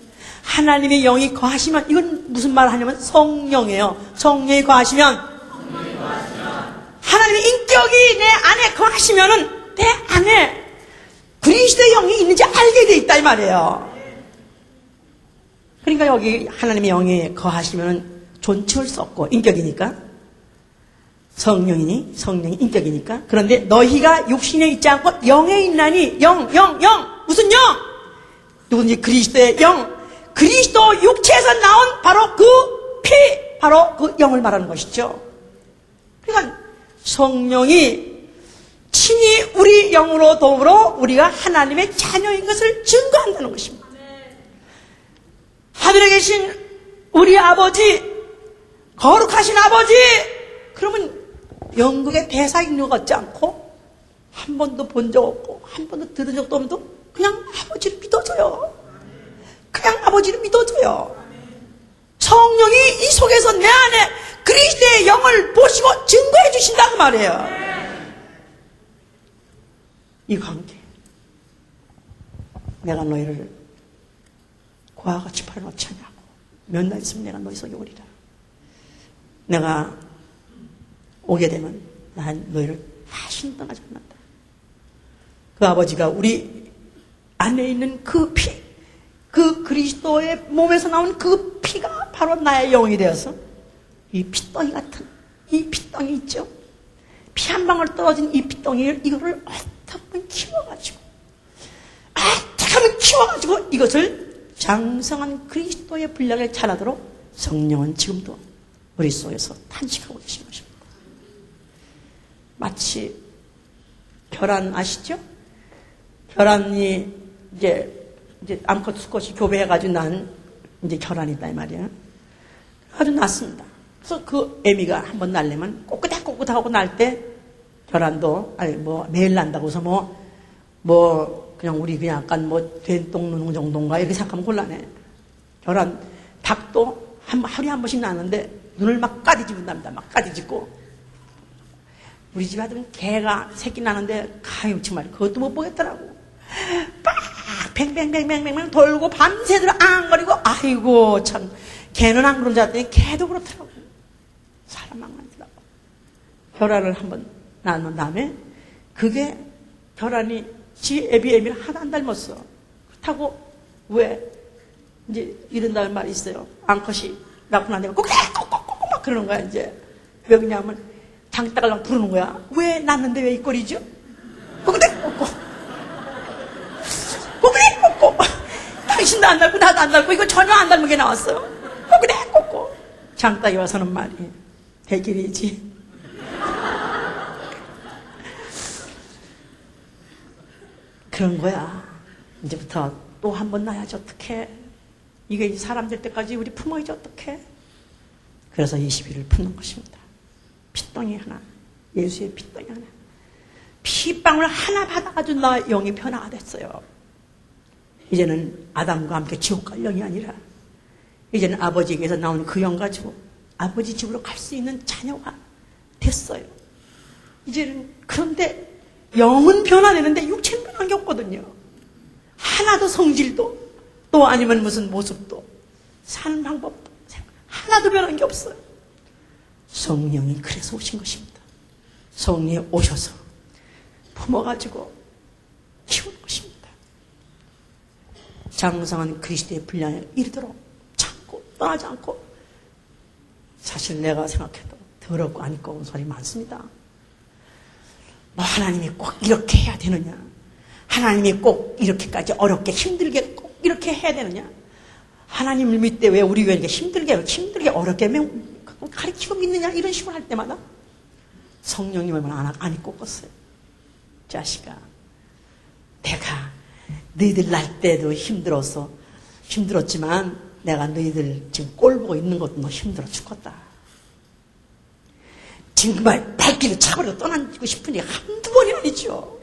하나님의 영이 거하시면 이건 무슨 말을 하냐면 성령이에요. 성령이 거하시면 하나님의 인격이 내 안에 거하시면은 내 안에 그리스도의 영이 있는지 알게 돼 있다 이 말이에요. 그러니까 여기 하나님의 영이 거하시면은 존칭을 썼고 인격이니까 성령이 인격이니까 그런데 너희가 육신에 있지 않고 영에 있나니 영 무슨 영? 누군지 그리스도의 영 그리스도 육체에서 나온 바로 그 피 바로 그 영을 말하는 것이죠. 그러니까 성령이 친히 우리 영으로 더불어 우리가 하나님의 자녀인 것을 증거한다는 것입니다. 하늘에 계신 우리 아버지 거룩하신 아버지 그러면 영국의 대사 있는 것 같지 않고 한 번도 본 적 없고 한 번도 들은 적도 없는데 그냥 아버지를 믿어줘요. 그냥 아버지를 믿어줘요. 성령이 이 속에서 내 안에 그리스도의 영을 보시고 증거해 주신다고 말이에요. 이 관계 내가 너희를 고와 같이 팔아놓지 않냐고 몇 날 있으면 내가 너희 속에 오리라. 내가 오게 되면 난 너희를 다시는 떠나지 않는다. 그 아버지가 우리 안에 있는 그 피, 그 그리스도의 몸에서 나온 그 피가 바로 나의 영이 되어서 이 피덩이 같은 이 피덩이 있죠. 피 한 방울 떨어진 이 피덩이를 이거를 어떻게 키워가지고 이것을 장성한 그리스도의 분량을 차라도록 성령은 지금도 우리 속에서 탄식하고 계신 것입니다. 마치 결혼 아시죠? 결혼이 이제 암컷 수컷이 교배해가지고 난 이제 결혼이 있다 이 말이야. 아주 낳습니다. 그래서 그 애미가 한번 날려면 꼿꼿하고 날 때 결혼도 아니 뭐 매일 난다고 해서 뭐 그냥 우리 그냥 약간 뭐 된똥 누는 정도인가 이렇게 생각하면 곤란해. 결혼 닭도 하루에 한 번씩 나는데 눈을 막 까디집는답니다. 막 까디집고. 우리 집 아들은 개가 새끼 나는데 가요 정말 그것도 못 보겠더라고. 빡 뱅뱅뱅뱅뱅 돌고 밤새도록 앙거리고 아이고 참 걔는 안 그런 줄 알았더니 걔도 그렇더라고. 사람 망가지더라고. 결혼을 한번 낳은 다음에 그게 결혼이 지 애비를 하나 안 닮았어. 그렇다고 왜 이제 이런다는 말이 있어요. 암컷이 낳고 난 다음에 꼭꼭꼭꼭 막 그러는 거야. 이제 왜 그러냐면 장따갈랑 부르는 거야. 왜 낳는데 왜 이 꼴이죠? 꼭꼭꼭 꼭꼭 당신도 안 닮고 나도 안 닮고 이거 전혀 안 닮은 게 나왔어요. 꼭꼭 장따기 와서는 말이 대길이지. 그런 거야. 이제부터 또 한 번 낳아야지 어떡해. 이게 사람 될 때까지 우리 품어야지 어떡해. 그래서 20일을 품는 것입니다. 핏덩이 하나, 예수의 핏덩이 하나. 피방울 하나 받아가지고 나 영이 변화가 됐어요. 이제는 아담과 함께 지옥 갈 영이 아니라 이제는 아버지에게서 나온 그 영 가지고 아버지 집으로 갈 수 있는 자녀가 됐어요. 이제는 그런데 영은 변화되는데 육체는 변한 게 없거든요. 하나도 성질도 또 아니면 무슨 모습도 사는 방법도 하나도 변한 게 없어요. 성령이 그래서 오신 것입니다. 성령이 오셔서 품어가지고 키우는 것입니다. 장성한 그리스도의 분량에 이르도록 참고 떠나지 않고. 사실 내가 생각해도 더럽고 안 입고 온 소리 많습니다. 뭐 하나님이 꼭 이렇게 해야 되느냐, 하나님이 꼭 이렇게까지 어렵게 힘들게 꼭 이렇게 해야 되느냐. 하나님을 믿되 왜 우리 교회가 힘들게 어렵게 가르치고 믿느냐, 이런 식으로 할 때마다 성령님을 안 입고 껐어요. 자식아, 내가 너희들 날 때도 힘들었지만 내가 너희들 지금 꼴 보고 있는 것도 너 힘들어 죽겠다. 정말 발길을 차버리고 떠나고 싶은 게 한두 번이 아니죠.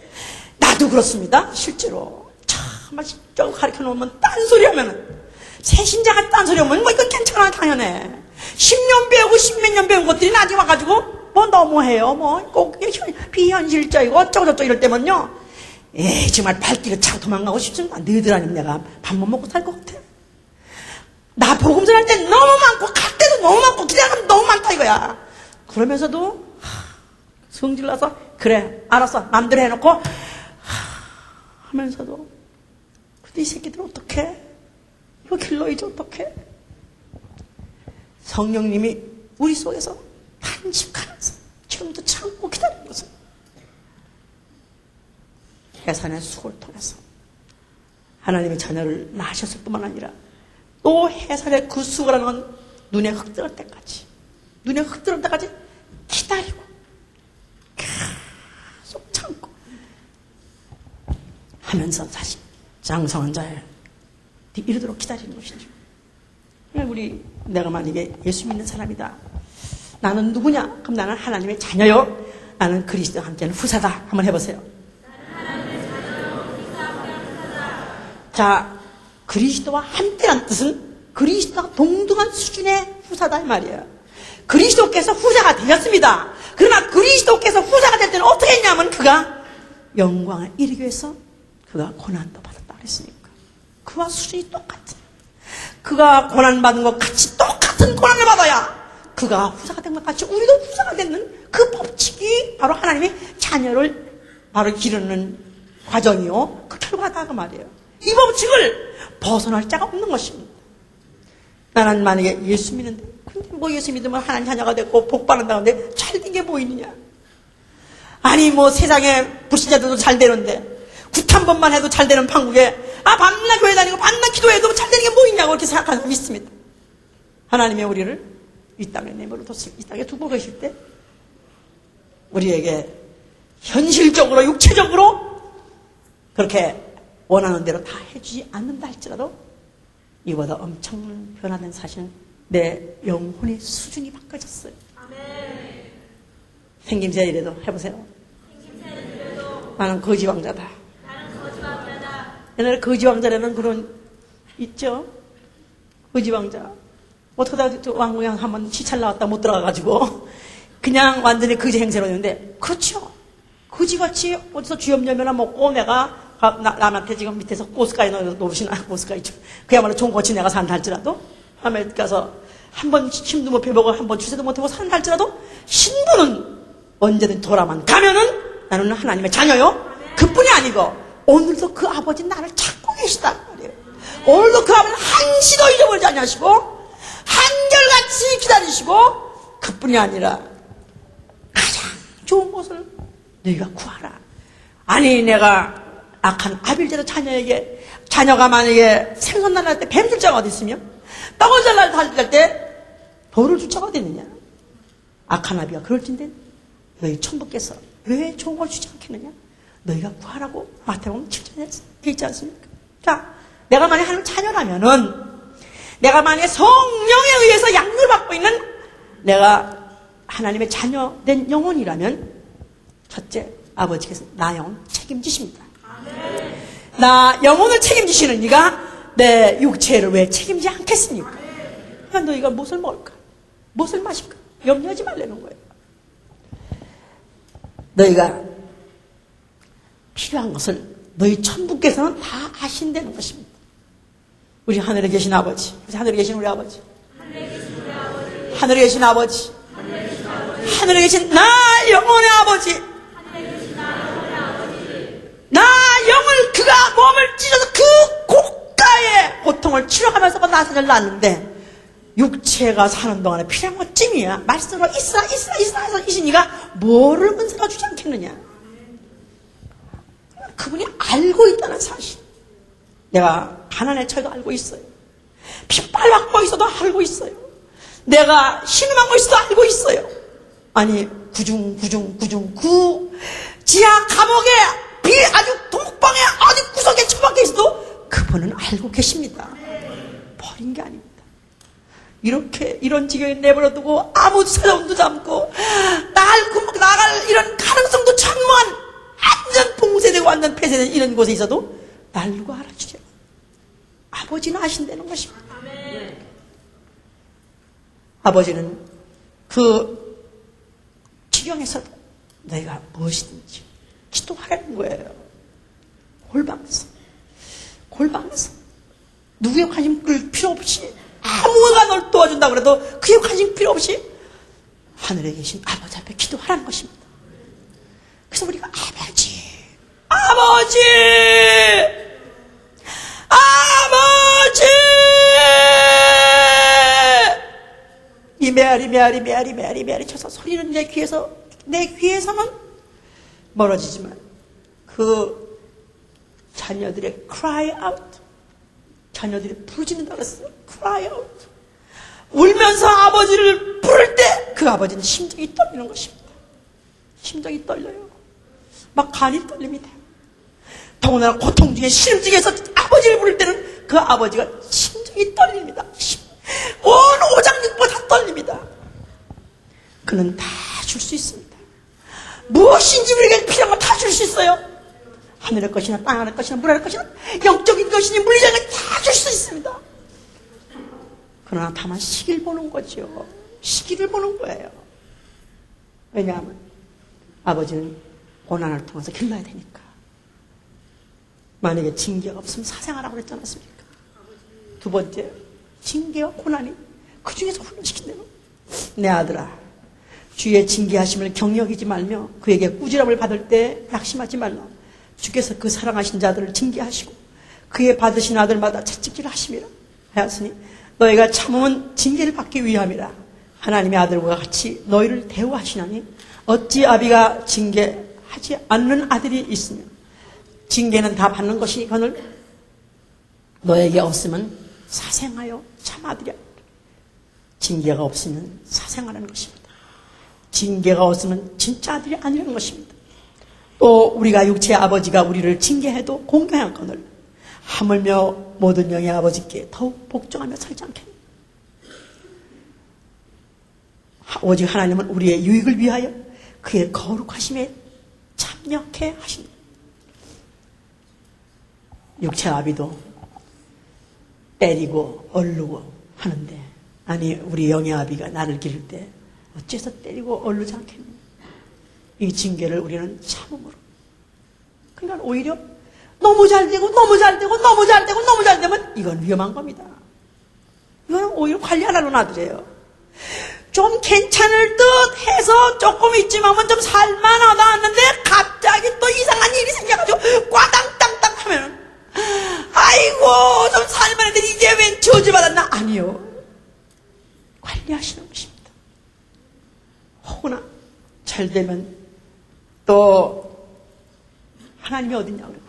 나도 그렇습니다. 실제로 정말 저 가르쳐 놓으면 딴소리 하면은, 새신자가 딴소리 하면 뭐 이건 괜찮아, 당연해. 10년 배우고 10몇 년 배운 것들이 나중에 와가지고 뭐 너무해요, 뭐 꼭 비현실적이고 어쩌고저쩌고 이럴 때면요, 에이 정말 발길을 차고 도망가고 싶습니다. 너희들 아니면 내가 밥만 먹고 살 것 같아. 나 복음 전할 때 너무 많고 갈 때도 너무 많고 기대하면 너무 많다 이거야. 그러면서도 성질나서 그래 알았어 맘대로 해놓고 하면서도 근데 이 새끼들 어떡해? 이거 길러야지 어떡해? 성령님이 우리 속에서 탄식하면서 지금도 참고 기다리는 것을 해산의 수고를 통해서 하나님의 자녀를 낳으셨을 뿐만 아니라 또 해산의 그 수고라는 건 눈에 흙 들을 때까지 기다리고 계속 참고 하면서 사실 장성한 자에 이르도록 기다리는 것이죠. 내가 만약에 예수 믿는 사람이다. 나는 누구냐? 그럼 나는 하나님의 자녀요. 나는 그리스도와 함께하는 후사다. 한번 해보세요. 자, 그리스도와 함께란 뜻은 그리스도와 동등한 수준의 후사다 이 말이에요. 그리스도께서 후사가 되셨습니다. 그러나 그리스도께서 후사가 될 때는 어떻게 했냐면 그가 영광을 이루기 위해서 그가 고난도 받았다 그랬으니까 그와 수준이 똑같은, 그가 고난받은 것 같이 똑같은 고난을 받아야 그가 후사가 된 것 같이 우리도 후사가 되는 그 법칙이 바로 하나님의 자녀를 바로 기르는 과정이요, 그 결과다 그 말이에요. 이 법칙을 벗어날 자가 없는 것입니다. 나는 만약에 예수 믿는데, 근데 뭐 예수 믿으면 하나님 자녀가 됐고 복 받는다는데 잘 된 게 뭐 있느냐? 아니 뭐 세상에 불신자들도 잘 되는데 굿 한 번만 해도 잘 되는 판국에 밤낮 교회 다니고 밤낮 기도해도 잘 되는 게 뭐 있냐고 그렇게 생각하는 사람이 있습니다. 하나님의 우리를 이 땅에 내버려 뒀을 이 땅에 두고 계실 때 우리에게 현실적으로 육체적으로 그렇게 원하는 대로 다 해주지 않는다 할지라도 이보다 엄청 변화된 사실은 내 영혼의 수준이 바꿔졌어요. 아멘. 생김새 이래도 해보세요. 나는 거지왕자다. 옛날에 거지왕자라는 그런 있죠. 거지왕자. 어떡하다 왕궁에 한번 시찰 나왔다 못 들어가가지고 그냥 완전히 거지 행세로 했는데, 그렇죠. 거지같이 어디서 쥐염염이나 먹고 내가 남한테 지금 밑에서 고스까지 놓으시나, 고스까 있죠. 그야말로 종고치 내가 산다 할지라도, 남에 가서 한번 힘도 못 펴보고 한번 주세도 못 해보고 산다 할지라도 신부는 언제든 돌아만 가면은 나는 하나님의 자녀요. 그뿐이 아니고 오늘도 그 아버지 나를 찾고 계시단 말이에요. 오늘도 그 아버지는 한시도 잊어버리지 않으시고 한결같이 기다리시고 그뿐이 아니라 가장 좋은 것을 너희가 구하라. 아니 내가 악한 아빌제도 자녀가 만약에 생선날 날 때 뱀 줄 자가 어디 있으며 떡을 잘날 달 때 벌을 줄 자가 어디 있느냐. 악한 아비가 그럴진데 너희 천부께서 왜 좋은 걸 주지 않겠느냐. 너희가 구하라고 마태복음 7장에 있지 않습니까? 자, 내가 만약 하나님 자녀라면은 내가 만약 성령에 의해서 양육을 받고 있는 내가 하나님의 자녀된 영혼이라면 첫째, 아버지께서 나 영혼 책임지십니다. 나 영혼을 책임지시는 이가 내 육체를 왜 책임지지 않겠습니까? 그러니까 너희가 무엇을 먹을까? 무엇을 마실까? 염려하지 말라는 거예요. 너희가 필요한 것을 너희 천부께서는 다 아신다는 것입니다. 우리 하늘에 계신 아버지, 하늘에 계신 우리 아버지, 하늘에 계신 아버지, 하늘에 계신 나 영혼의 아버지, 나 영을 그가 몸을 찢어서 그 고가의 고통을 치료하면서 나사를 낳았는데 육체가 사는 동안에 필요한 것 찜이야. 말씀으로 있으라 이시니가 뭐를 은사가 주지 않겠느냐. 그분이 알고 있다는 사실. 내가 가난에 처해도 알고 있어요. 핏발받고 있어도 알고 있어요. 내가 신음하고 있어도 알고 있어요. 아니 구중 지하 감옥에 아주 독방에 어디 구석에 처박혀 있어도 그분은 알고 계십니다. 버린 게 아닙니다. 이렇게 이런 지경에 내버려두고 아무 사정도 잡고 나갈 이런 가능성도 전무한 완전 봉쇄되고 완전 폐쇄된 이런 곳에 있어도 날 누가 알아주죠. 아버지는 아신다는 것입니다. 아버지는 그 지경에서도 내가 무엇이든지 기도하라는 거예요. 골방에서 누구의 관심 끌 필요 없이 아무가 널 도와준다고 해도 그의 관심 필요 없이 하늘에 계신 아버지 앞에 기도하라는 것입니다. 그래서 우리가 아버지 이 메아리 쳐서 소리는 내 귀에서는 멀어지지만 그 자녀들의 cry out, 자녀들이 부르짖는다 그랬어요. cry out. 울면서 아버지를 부를 때 그 아버지는 심장이 떨리는 것입니다. 심장이 떨려요. 막 간이 떨립니다. 더구나 고통 중에 신음 중에서 아버지를 부를 때는 그 아버지가 심장이 떨립니다. 온 오장육부 다 떨립니다. 그는 다 줄 수 있습니다. 무엇인지 우리에게 필요한 거 다 줄 수 있어요. 하늘의 것이나 땅 아래 것이나 물 아래 것이나 영적인 것이니 물리적인 것 다 줄 수 있습니다. 그러나 다만 시기를 보는 거죠. 시기를 보는 거예요. 왜냐하면 아버지는 고난을 통해서 길러야 되니까. 만약에 징계가 없으면 사생하라고 그랬지 않았습니까? 두 번째, 징계와 고난이 그 중에서 훈련시킨다는 내 아들아, 주의 징계하심을 경력이지 말며 그에게 꾸지람을 받을 때 낙심하지 말라. 주께서 그 사랑하신 자들을 징계하시고 그의 받으신 아들마다 채찍질을 하심이라 하였으니 너희가 참으면 징계를 받기 위함이라. 하나님의 아들과 같이 너희를 대우하시나니 어찌 아비가 징계하지 않는 아들이 있으며 징계는 다 받는 것이거늘 너에게 없으면 사생하여 참 아들이야. 징계가 없으면 사생하라는 것입니다. 징계가 없으면 진짜 아들이 아니라는 것입니다. 또 우리가 육체의 아버지가 우리를 징계해도 공경하거늘 하물며 모든 영의 아버지께 더욱 복종하며 살지 않겠니? 오직 하나님은 우리의 유익을 위하여 그의 거룩하심에 참여케 하십니다. 육체 아비도 때리고 얼르고 하는데 아니 우리 영의 아비가 나를 기를 때 어째서 때리고 얼르지 않겠니? 이 징계를 우리는 참음으로. 그러니까 오히려 너무 잘 되면 이건 위험한 겁니다. 이거는 오히려 관리 안 하는 아들이에요. 좀 괜찮을 듯 해서 조금 있지만 좀 살만하다 하는데 갑자기 또 이상한 일이 생겨가지고 꽈당땅땅 하면 아이고 좀 살만한데 이제 웬 저주받았나? 아니요. 관리하시는 것입니다. 혹은 잘 되면 또 하나님이 어딨냐고 그러고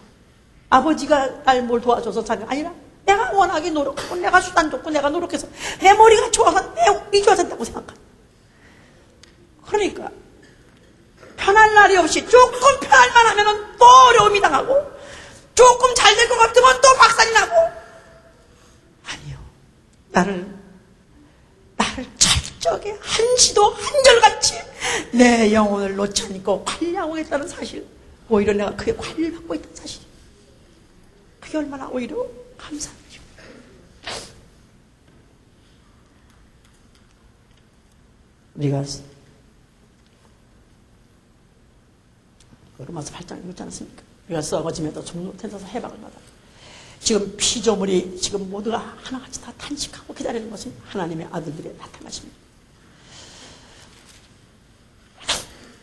아버지가 날 뭘 도와줘서 자녀 아니라 내가 워낙에 노력하고 내가 수단 좋고 내가 노력해서 내 머리가 좋아서 내 운이 좋아졌다고 생각한다. 그러니까 편할 날이 없이 조금 편할만 하면 또 어려움이 당하고 조금 잘 될 것 같으면 또 박살이 나고 아니요. 나를 철저하게 한시도 한결같이 내 영혼을 놓지 않고 관리하고 있다는 사실 오히려 내가 그게 관리를 받고 있다는 사실 그게 얼마나 오히려 감사한 거죠. 우리가 로마서 8장 읽지 않았습니까? 우리가 썩어짐에도 종로 텐서서 해방을 받아. 지금 피조물이 지금 모두가 하나같이 다 탄식하고 기다리는 것은 하나님의 아들들의 나타나십니다.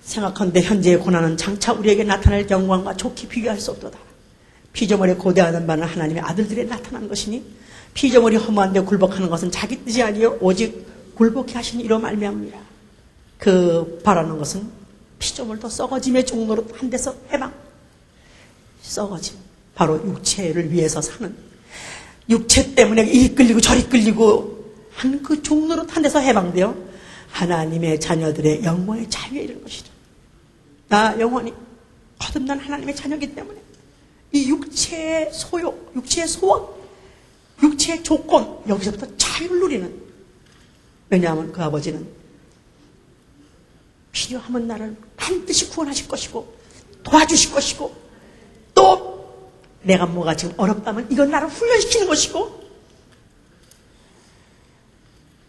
생각한데 현재의 고난은 장차 우리에게 나타날 영광과 좋게 비교할 수 없도다. 피조물의 고대하는 바는 하나님의 아들들의 나타난 것이니 피조물이 허무한데 굴복하는 것은 자기 뜻이 아니요 오직 굴복해 하시는 이로 말미암으니라. 그 바라는 것은 피조물도 썩어짐의 종로로 한 데서 해방. 썩어짐 바로 육체를 위해서 사는 육체 때문에 이리 끌리고 저리 끌리고 한 그 종로로 한 데서 해방되어 하나님의 자녀들의 영광의 자유에 이르는 것이죠. 나 영원히 거듭난 하나님의 자녀이기 때문에 이 육체의 소욕, 육체의 소원, 육체의 조건 여기서부터 자유를 누리는. 왜냐하면 그 아버지는 필요하면 나를 반드시 구원하실 것이고 도와주실 것이고 또 내가 뭐가 지금 어렵다면 이건 나를 훈련시키는 것이고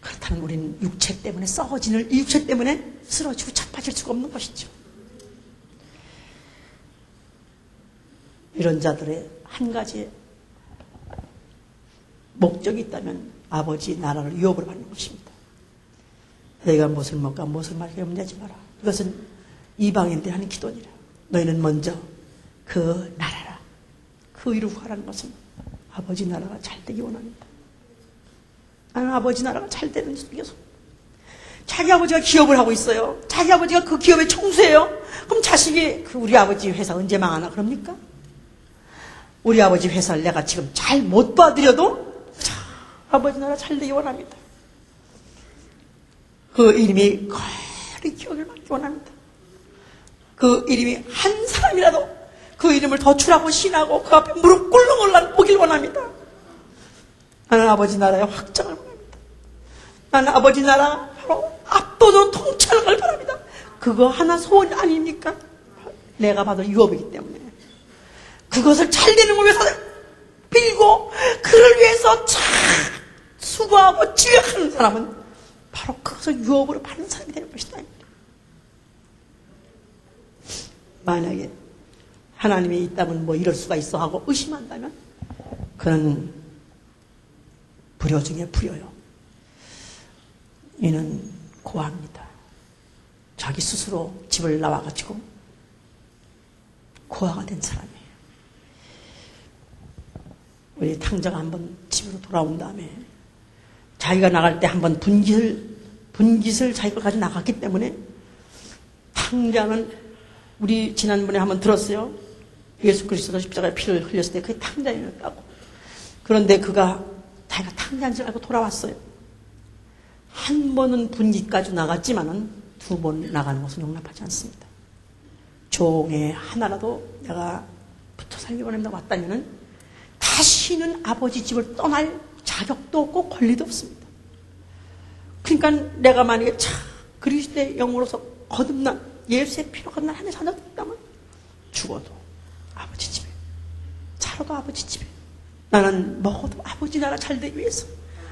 그렇다면 우리는 육체 때문에 썩어지는 이 육체 때문에 쓰러지고 자빠질 수가 없는 것이죠. 이런 자들의 한 가지 목적이 있다면 아버지 나라를 유업으로 받는 것입니다. 너희가 무엇을 먹까 무엇을 마실까 염려하지 마라. 이것은 이방인들이 하는 기도니라. 너희는 먼저 그 나라라 그 의를 구하라는 것은 아버지 나라가 잘 되기 원합니다. 나는 아버지 나라가 잘 되는 속에서 자기 아버지가 기업을 하고 있어요. 자기 아버지가 그 기업의 총수예요. 그럼 자식이 우리 아버지 회사 언제 망하나 그럽니까? 우리 아버지 회사를 내가 지금 잘 못 봐드려도 아버지 나라 잘 되기 원합니다. 그 이름이 거리 기억을 받기 원합니다. 그 이름이 한 사람이라도 그 이름을 덧출하고 신하고 그 앞에 무릎 꿇는 걸로 보길 원합니다. 나는 아버지 나라의 확장을 원합니다. 나는 아버지 나라 바로 압도적으로 통치하는 걸 바랍니다. 그거 하나 소원 아닙니까? 내가 받을 유업이기 때문에 그것을 잘 되는 걸 위해서 빌고 그를 위해서 참 수고하고 지휘하는 사람은 바로 그것을 유업으로 받는 사람이 되는 것이다. 만약에 하나님이 있다면 뭐 이럴 수가 있어 하고 의심한다면 그는 불효 중에 불효요. 이는 고아입니다. 자기 스스로 집을 나와가지고 고아가 된 사람이에요. 우리 탕자가 한번 집으로 돌아온 다음에 자기가 나갈 때 한번 분깃을 자기가 가지고 나갔기 때문에 탕자는 우리 지난번에 한번 들었어요. 예수 그리스도가 십자가에 피를 흘렸을 때 그게 탕자였다고. 그런데 그가 자기가 탕자인 줄 알고 돌아왔어요. 한 번은 분깃 가지고 나갔지만은 두 번 나가는 것은 용납하지 않습니다. 종의 하나라도 내가 붙어 살기 원한다고 왔다면은 다시는 아버지 집을 떠날 자격도 없고 권리도 없습니다. 그러니까 내가 만약에 그리스도의 영으로서 거듭난 예수의 피로 거듭난 하나님의 자녀가 있다면 죽어도 아버지 집에 살아도 아버지 집에 나는 먹어도 아버지 나라 잘 되기 위해서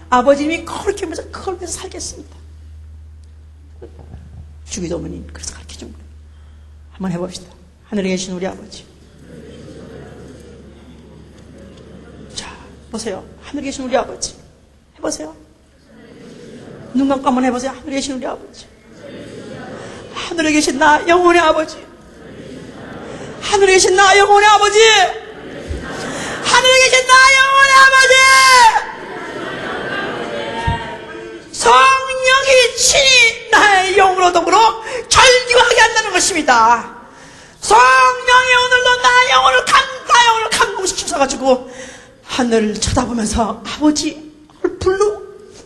아버지님이 그렇게 하면서 그걸 위해서 살겠습니다. 주기도문이 그래서 가르쳐준 거예요. 한번 해봅시다. 하늘에 계신 우리 아버지. 자, 보세요. 하늘에 계신 우리 아버지. 해보세요. 눈 감고 한번 해보세요. 하늘에 계신 우리 아버지, 하늘에 계신 나 영혼의 아버지, 하늘에 계신 나 영혼의 아버지, 하늘에 계신 나 영혼의 아버지, 성령이 친히 나의 영으로 더불어 절규하게 한다는 것입니다. 성령이 오늘도 나의 영혼을 감동시키셔가지고 하늘을 쳐다보면서 아버지를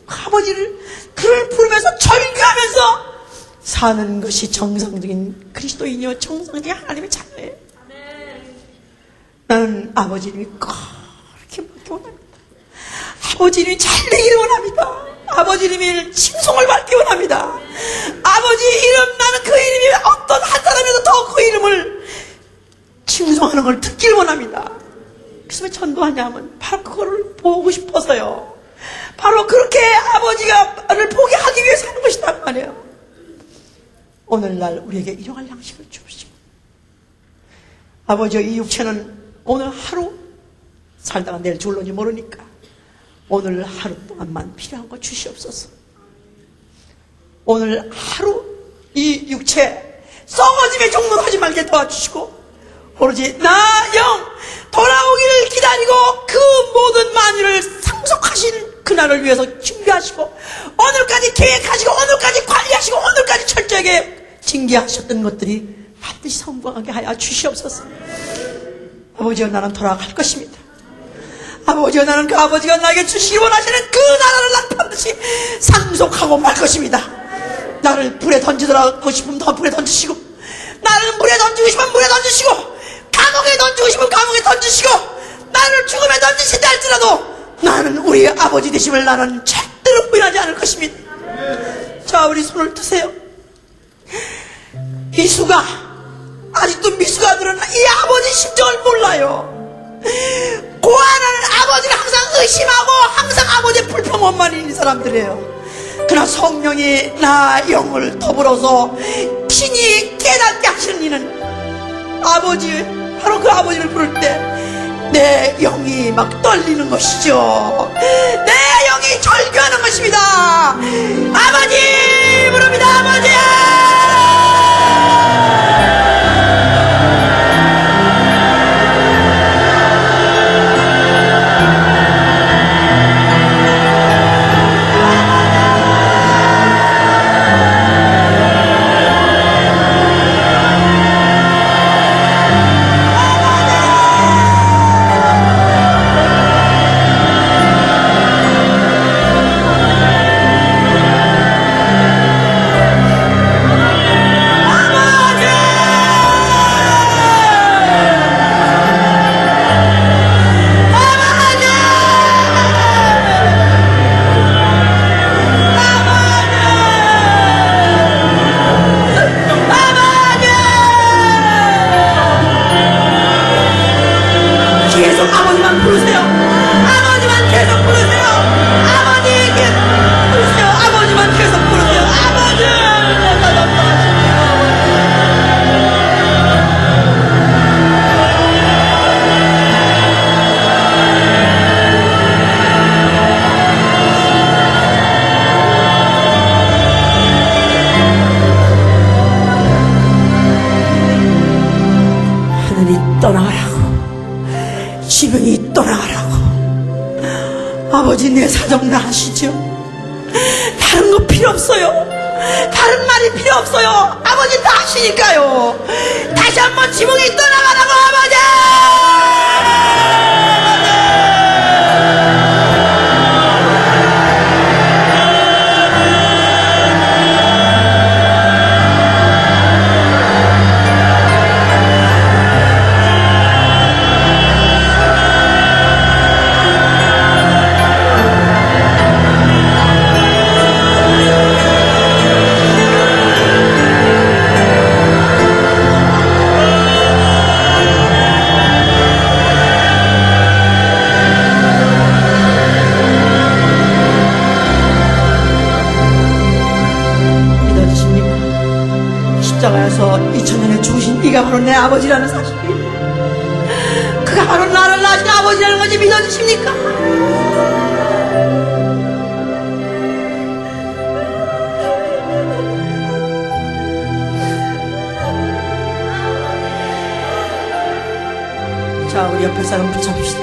아버지를 그를 부르면서 절규하면서 사는 것이 정상적인 그리스도인이요, 정상적인 하나님의 자녀예요. 나는 아버지님이 그렇게 받기 원합니다. 아버지님이 잘 되기를 원합니다. 아버지님이 칭송을 받기 원합니다. 아버지 이름, 나는 그 이름이 어떤 한 사람에서 더 그 이름을 칭송하는 걸 듣기를 원합니다. 그래서 왜 전도하냐면 바로 그거를 보고 싶어서요. 바로 그렇게 아버지를 보게 하기 위해서 하는 것이란 말이에요. 오늘날 우리에게 일용할 양식을 주시고, 아버지의 이 육체는 오늘 하루 살다가 내일 죽을런지 모르니까 오늘 하루 동안만 필요한 거 주시옵소서. 오늘 하루 이 육체 썩어짐의 종로로 하지 말게 도와주시고, 오로지 나 영 돌아오기를 기다리고 그 모든 만유를 상속하신 그날을 위해서 준비하시고, 오늘까지 계획하시고, 오늘까지 관리하시고, 오늘까지 철저하게 징계하셨던 것들이 반드시 성공하게 하여 주시옵소서. 아버지여, 나는 돌아갈 것입니다. 아버지여, 나는 그 아버지가 나에게 주시기 원하시는 그 나라를 난 반드시 상속하고 말 것입니다. 나를 불에 던지더라고 싶으면 더 불에 던지시고, 나를 물에 던지고 싶으면 물에 던지시고, 감옥에 던지고 싶으면 감옥에 던지시고, 나를 죽음에 던지신다 할지라도 나는 우리 아버지 되심을 나는 절대로 부인하지 않을 것입니다. 자, 우리 손을 드세요. 미수가, 아직도 미수가들은 이 아버지 심정을 몰라요. 고아라는 아버지를 항상 의심하고 항상 아버지의 불평원만 있는 사람들이에요. 그러나 성령이 나 영을 더불어서 친히 깨닫게 하시는 이는 아버지, 바로 그 아버지를 부를 때 내 영이 막 떨리는 것이죠. 내 영이 절규하는 것입니다. 아버지 부릅니다. 아버지. 떠나가라고, 지붕이 떠나가라고. 아버지, 내 사정 다 아시죠? 다른 거 필요 없어요. 다른 말이 필요 없어요. 아버지 다 아시니까요. 다시 한번 지붕이 떠나가라고. 아버지! 십자가에서 2000년에 죽으신 이가 바로 내 아버지라는 사실, 그가 바로 나를 낳으신 아버지라는 것이 믿어지십니까? 사람 붙여주시다.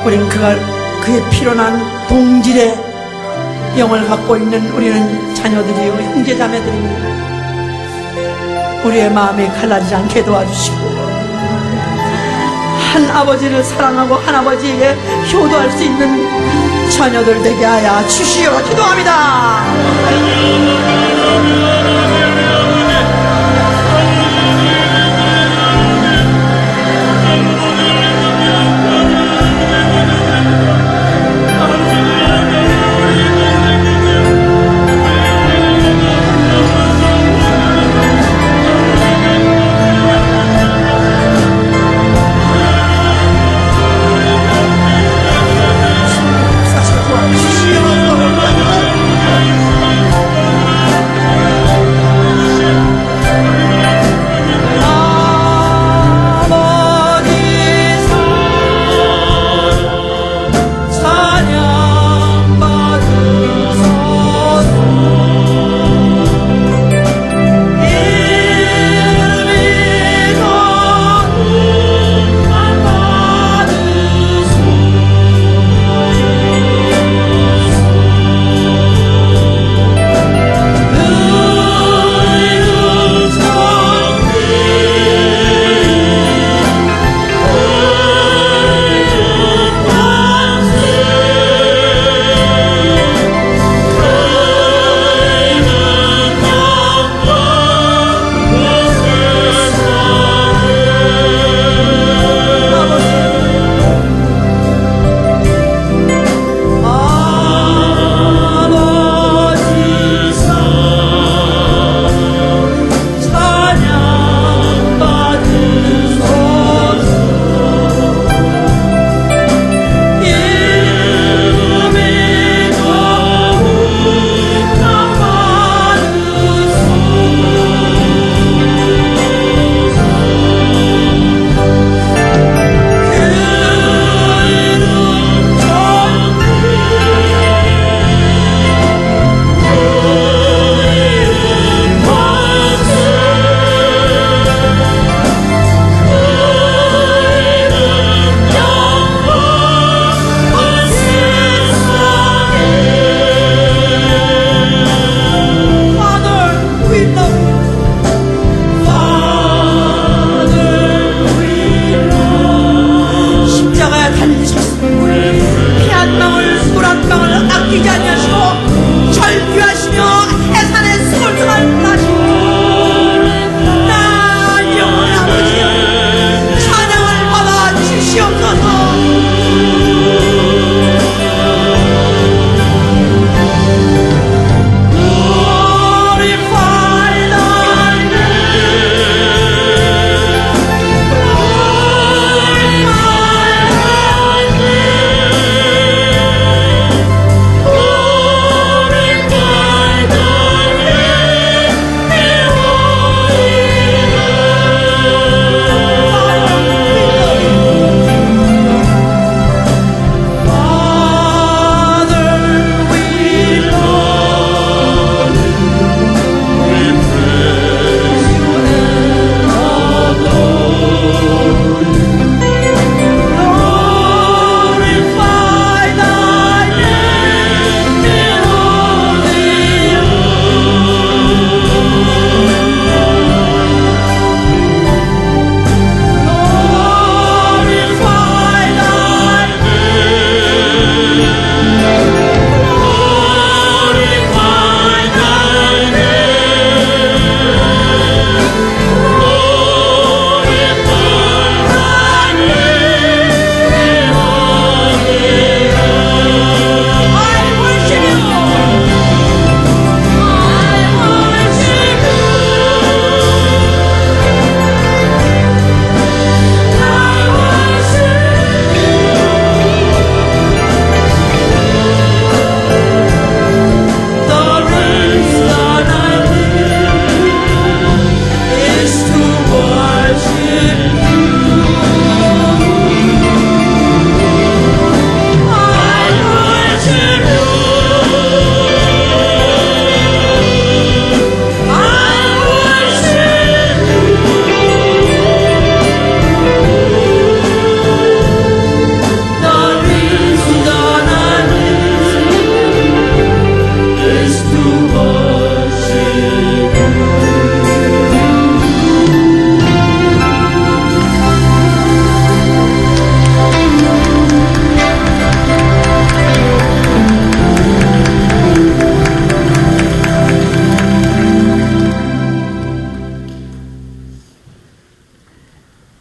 우리는 그의 피로난 동질의 영을 갖고 있는 우리는 자녀들이요 형제자매들입니다. 우리의 마음이 갈라지지 않게 도와주시고 한 아버지를 사랑하고 한 아버지에게 효도할 수 있는 자녀들 되게 하여 주시오. 기도합니다.